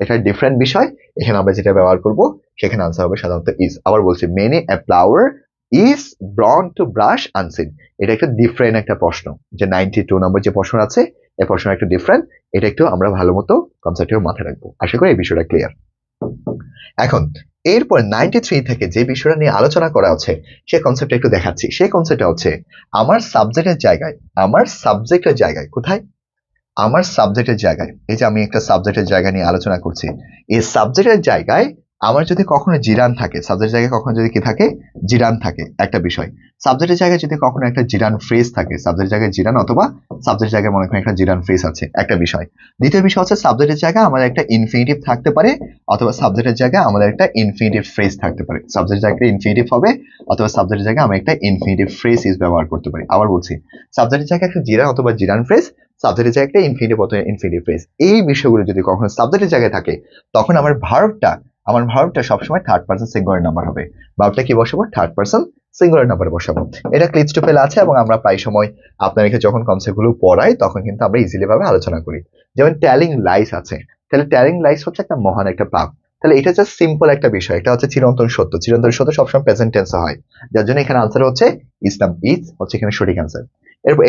এটা ডিফারেন্ট বিষয়। এখানে আমরা যেটা ব্যবহার করব সেখানে আনসার হবে সাধারণত ইজ। আবার বলছি many a flower is born to blush unseen, এটা একটা ডিফারেন্ট একটা প্রশ্ন, যে 92 নম্বর যে প্রশ্ন আছে এই প্রশ্নটা একটু ডিফারেন্ট, এটা একটু আমরা ভালো মতো কনসেপ্টে মাথায় রাখবো। আশা করি এই বিষয়টা ক্লিয়ার। এখন এরপর 93 থেকে যে বিষয়টা নিয়ে আলোচনা করা হচ্ছে সে কনসেপ্টটা একটু দেখাচ্ছি। সেই কনসেপ্টটা হচ্ছে আমার সাবজেক্টের জায়গায়, কোথায়, আমার সাবজেক্টের জায়গায়, এই যে আমি একটা সাবজেক্টের জায়গা নিয়ে আলোচনা করছি, এই সাবজেক্টের জায়গায় আমার যদি কখনো জিরান থাকে, সাবজেক্টের জায়গায় কখনো যদি কি থাকে, জিরান থাকে, একটা বিষয়। সাবজেক্টের জায়গায় যদি কখনো একটা জিরান ফ্রেজ থাকে, সাবজেক্টের জায়গায় জিরান অথবা সাবজেক্টের জায়গায় মনে করেন একটা জিরান ফ্রেজ আছে, একটা বিষয়। দ্বিতীয় বিষয় হচ্ছে সাবজেক্টের জায়গায় আমাদের একটা ইনফিনিটিভ থাকতে পারে, অথবা সাবজেক্টের জায়গায় আমাদের একটা ইনফিনিটিভ ফ্রেজ থাকতে পারে। সাবজেক্টের জায়গায় ইনফিনিটিভ হবে, অথবা সাবজেক্টের জায়গায় আমি একটা ইনফিনিটিভ ফ্রেজ ইউজ ব্যবহার করতে পারি। আবার বলছি, সাবজেক্টের জায়গায় একটা জিরান অথবা জিরান ফ্রেজ, সাবজেক্টের জায়গায় একটা ইনফিনিটিভ অথবা ইনফিনিটিভ ফ্রেজ, এই বিষয়গুলো যদি কখনো সাবজেক্টের জায়গায় থাকে, তখন আমার ভার্বটা সবসময় থার্ড পারসন সিঙ্গুলার নাম্বার হবে। ভার্বটা কি বসাবো? থার্ড পারসন সিঙ্গুলার নাম্বারে বসাবো। এটা ক্লিচ টু ফেল আছে, এবং আমরা প্রায় সময় আপনাদেরকে যখন কনসেপ্ট গুলো পড়াই তখন কিন্তু আমরা ইজিলি ভাবে আলোচনা করি। যেমন টেলিং লাইস আছে, তাহলে টেলিং লাইস হচ্ছে একটা মহান একটা পাপ। তাহলে এটা জাস্ট সিম্পল একটা বিষয়, এটা হচ্ছে চিরন্তন সত্য। চিরন্তন সত্য সবসময় প্রেজেন্ট টেন্সে হয়, যার জন্য এখানে আনসার হচ্ছে ইসলাম ইজ হচ্ছে এখানে সঠিক আনসার। এরপর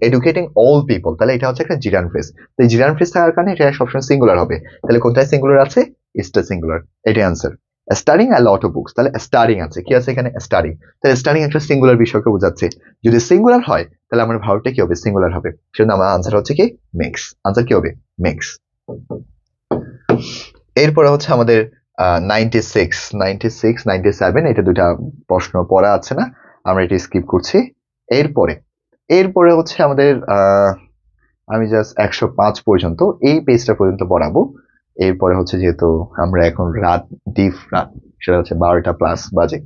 এডুকেটিং অল পিপল, তাহলে এটা হচ্ছে একটা জিরান ফ্রেজ। তো এই জিরান ফ্রেজ থাকার কারণে এটা সবসময় সিঙ্গুলার হবে। তাহলে কোনটায় সিঙ্গুলার আছে? ইজটা সিঙ্গুলার, এটাই answer. Studying a lot of books, তাহলে স্টাডিং আছে, কি আছে এখানে? স্টাডিং। তাহলে স্টাডিং একটা সিঙ্গুলার বিষয়কে বোঝাচ্ছে। যদি সিঙ্গুলার হয় তাহলে আমার ভার্বটা কি হবে? সিঙ্গুলার হবে। সেজন্য আমার আনসার হচ্ছে কি? মেক্স। আনসার কি হবে? মেক্স। এরপরে হচ্ছে আমাদের 96, 96, 97, এটা দুটা প্রশ্ন পড়া আছে না, আমরা এটা স্কিপ করছি। এরপরে হচ্ছে আমাদের আমি জাস্ট 105 পর্যন্ত এই পেজটা পর্যন্ত পড়াবো। এরপরে হচ্ছে যেহেতু আমরা এখন ডিপ রাত, সেটা হচ্ছে 12টা প্লাস বাজে।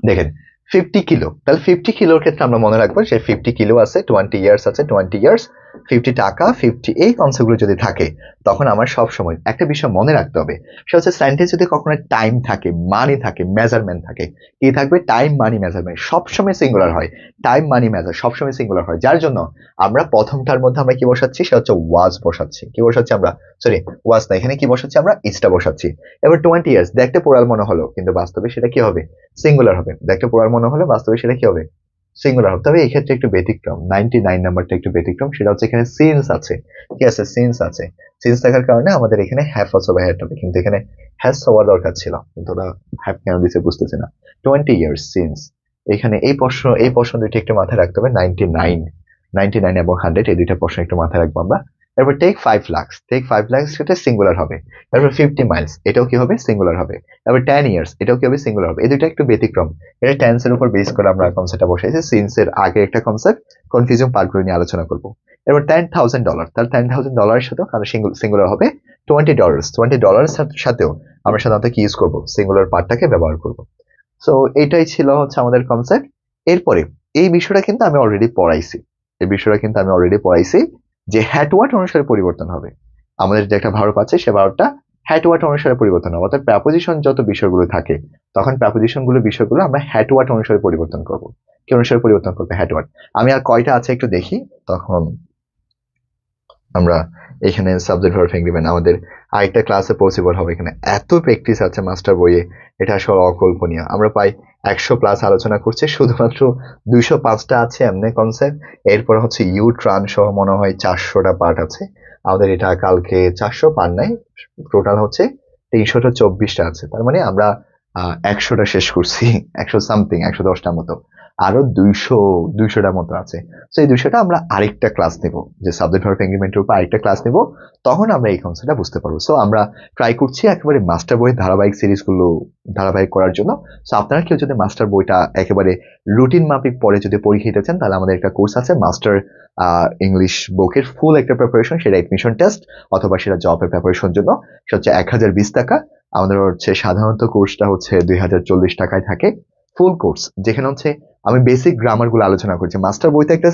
দেখেন 50 কিলো, তাহলে 50 কিলোর ক্ষেত্রে আমরা মনে রাখবো যে 50 কিলো আছে, 20 ইয়ার্স আছে, 20 ইয়ার্স, 50 টাকা, 50, এই কনসেপ্টগুলো যদি থাকে তখন আমার সব সময় একটা বিষয় মনে রাখতে হবে, সেটা হচ্ছে সেন্টেন্স যদি কখনো টাইম থাকে, মানি থাকে, মেজারমেন্ট থাকে, কি থাকবে? টাইম, মানি, মেজারমেন্ট সবসময় সিঙ্গুলার হয়। টাইম, মানি, মেজার সবসময় সিঙ্গুলার হয়, যার জন্য আমরা প্রথমটার মধ্যে আমরা কি বসাচ্ছি? সেটা হচ্ছে ওয়াজ বসাচ্ছি। কি বসাচ্ছি আমরা? সরি, ওয়াজ না, এখানে কি বসাচ্ছি আমরা? ইজটা বসাচ্ছি। এবার 20 ইয়ার্স দেখতে পোড়াল মনে হলো, কিন্তু বাস্তবে সেটা কি হবে? সিঙ্গুলার হবে। দেখতে পোড়ার মনে হলে বাস্তবে সেটা কি হবে? সিঙ্গুলার হবে। তবে এই ক্ষেত্রে একটু ব্যতিক্রম, 99 নাম্বারটা একটু ব্যতিক্রম, সেটা হচ্ছে এখানে সিন্স আছে। কি আছে? সিন্স আছে। সিন্স থাকার কারণে আমাদের এখানে হ্যাভ অথবা হ্যাড হবে, কিন্তু এখানে হ্যাজ হওয়ার দরকার ছিল, কিন্তু ওরা হ্যাভ কেন দিছে বুঝতেছে না। 20 ইয়ার্স সিন্স, এখানে এই প্রশ্ন দুইটা একটু মাথায় রাখতে হবে। 99 এবং 100, এই দুইটা প্রশ্ন একটু মাথায় রাখবো আমরা। এরপর টেক 5 লাখস, সেটা সিঙ্গুলার হবে। এরপর 50 মাইলস, এটাও কি হবে? সিঙ্গুলার হবে। এবার 10 ইয়ার্স, এটাও কি হবে? সিঙ্গুলার হবে। এই দুইটা একটু ব্যতিক্রম, এটা টেন্স এর উপর বেস করে আমরা কনসেপ্টটা বসাইছি। সিন্স এর আগে একটা কনসেপ্ট, কনফিউজিং পার্টগুলো নিয়ে আলোচনা করব। এবার $10,000, তাহলে $10,000 সাথেও আমরা সিঙ্গুলার হবে। $20 সাথেও আমরা সাধারণত কি ইউজ করব? সিঙ্গুলার পার্টটাকে ব্যবহার করব। সো এটাই ছিল হচ্ছে আমাদের কনসেপ্ট। এরপরে এই বিষয়টা কিন্তু আমি অলরেডি পড়াইছি, যে হ্যাট ওয়াট অনুসারে পরিবর্তন হবে। আমাদের যে একটা ভার্ব আছে, সে ভার্বটা হ্যাট ওয়াট অনুসারে পরিবর্তন হবে। অর্থাৎ প্রেপোজিশন যত বিষয়গুলো থাকে, তখন বিষয়গুলো আমরা হ্যাট ওয়াট অনুসারে পরিবর্তন করব। কি অনুসারে পরিবর্তন করবে? হ্যাট ওয়াট। আমি আর কয়টা আছে একটু দেখি, তখন আমরা এখানে সাবজেক্ট ভার্ব এগ্রিমেন্ট আমাদের আরেকটা ক্লাসে পসিবল হবে। এখানে এত প্র্যাকটিস আছে মাস্টার বইয়ে, এটা আসলে অকল্পনীয়। আমরা প্রায় 100 প্লাস আলোচনা করছি, শুধুমাত্র 205টা আছে এমনি কনসেপ্ট। এরপর হচ্ছে ইউ ট্রান সহ মনে হয় 400টা পার্ট আছে আমাদের। এটা কালকে 400 পার নাই, টোটাল হচ্ছে 324টা আছে। তার মানে আমরা 100টা শেষ করছি, 100 সামথিং, 110টার মতো। আরো 200টার মতো আছে। তো এই 200টা আমরা আরেকটা ক্লাস নেব, যে সাবজেক্ট ভার্ব এগ্রিমেন্টের উপর আরেকটা ক্লাস নেব, তখন আমরা এই কনসেপ্টটা বুঝতে পারবো। সো আমরা ট্রাই করছি একেবারে মাস্টার বইয়ের ধারাবাহিক সিরিজগুলো ধারাবাহিক করার জন্য। সো আপনারা কেউ যদি মাস্টার বইটা একেবারে রুটিন মাফিক পরে যদি পরীক্ষা দিতে চান, তাহলে আমাদের একটা কোর্স আছে মাস্টার ইংলিশ বুকের ফুল একটা প্রিপারেশন, সেটা এডমিশন টেস্ট অথবা সেটা জবের প্রিপারেশন জন্য, সেটা হচ্ছে 1020 টাকা। আমাদের হচ্ছে সাধারণত কোর্সটা হচ্ছে 2040 টাকায় থাকে ফুল কোর্স, যেখানে হচ্ছে আমি বেসিক গ্রামার গুলো আলোচনা করছি। মাস্টার বইতে একটা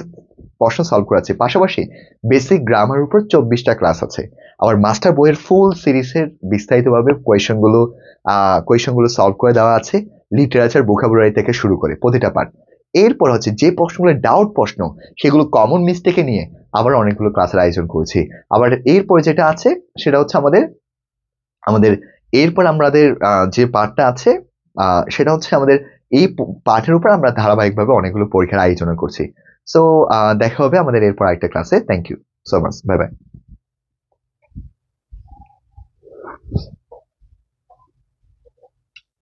প্রশ্ন সলভ করাচ্ছি, পাশাপাশি বেসিক গ্রামার উপর 24টা ক্লাস আছে। আবার মাস্টার বইয়ের ফুল সিরিজের বিস্তারিতভাবে কোয়েশনগুলো সলভ করে দেওয়া আছে, লিটারেচার, ভোকাবুলারি থেকে শুরু করে প্রতিটা পার্ট। এরপর হচ্ছে যে প্রশ্নগুলো ডাউট প্রশ্ন, সেগুলো কমন মিস্টেকে নিয়ে আবার অনেকগুলো ক্লাসের আয়োজন করেছি। আবার এরপরে যেটা আছে সেটা হচ্ছে আমাদের এরপর আমাদের যে পার্টটা আছে সেটা হচ্ছে আমাদের এই পাঠের উপর আমরা ধারাবাহিকভাবে অনেকগুলো পরীক্ষার আয়োজন করছি। সো দেখা হবে আমাদের এরপর আরেকটা ক্লাসে। Thank you so much, bye by.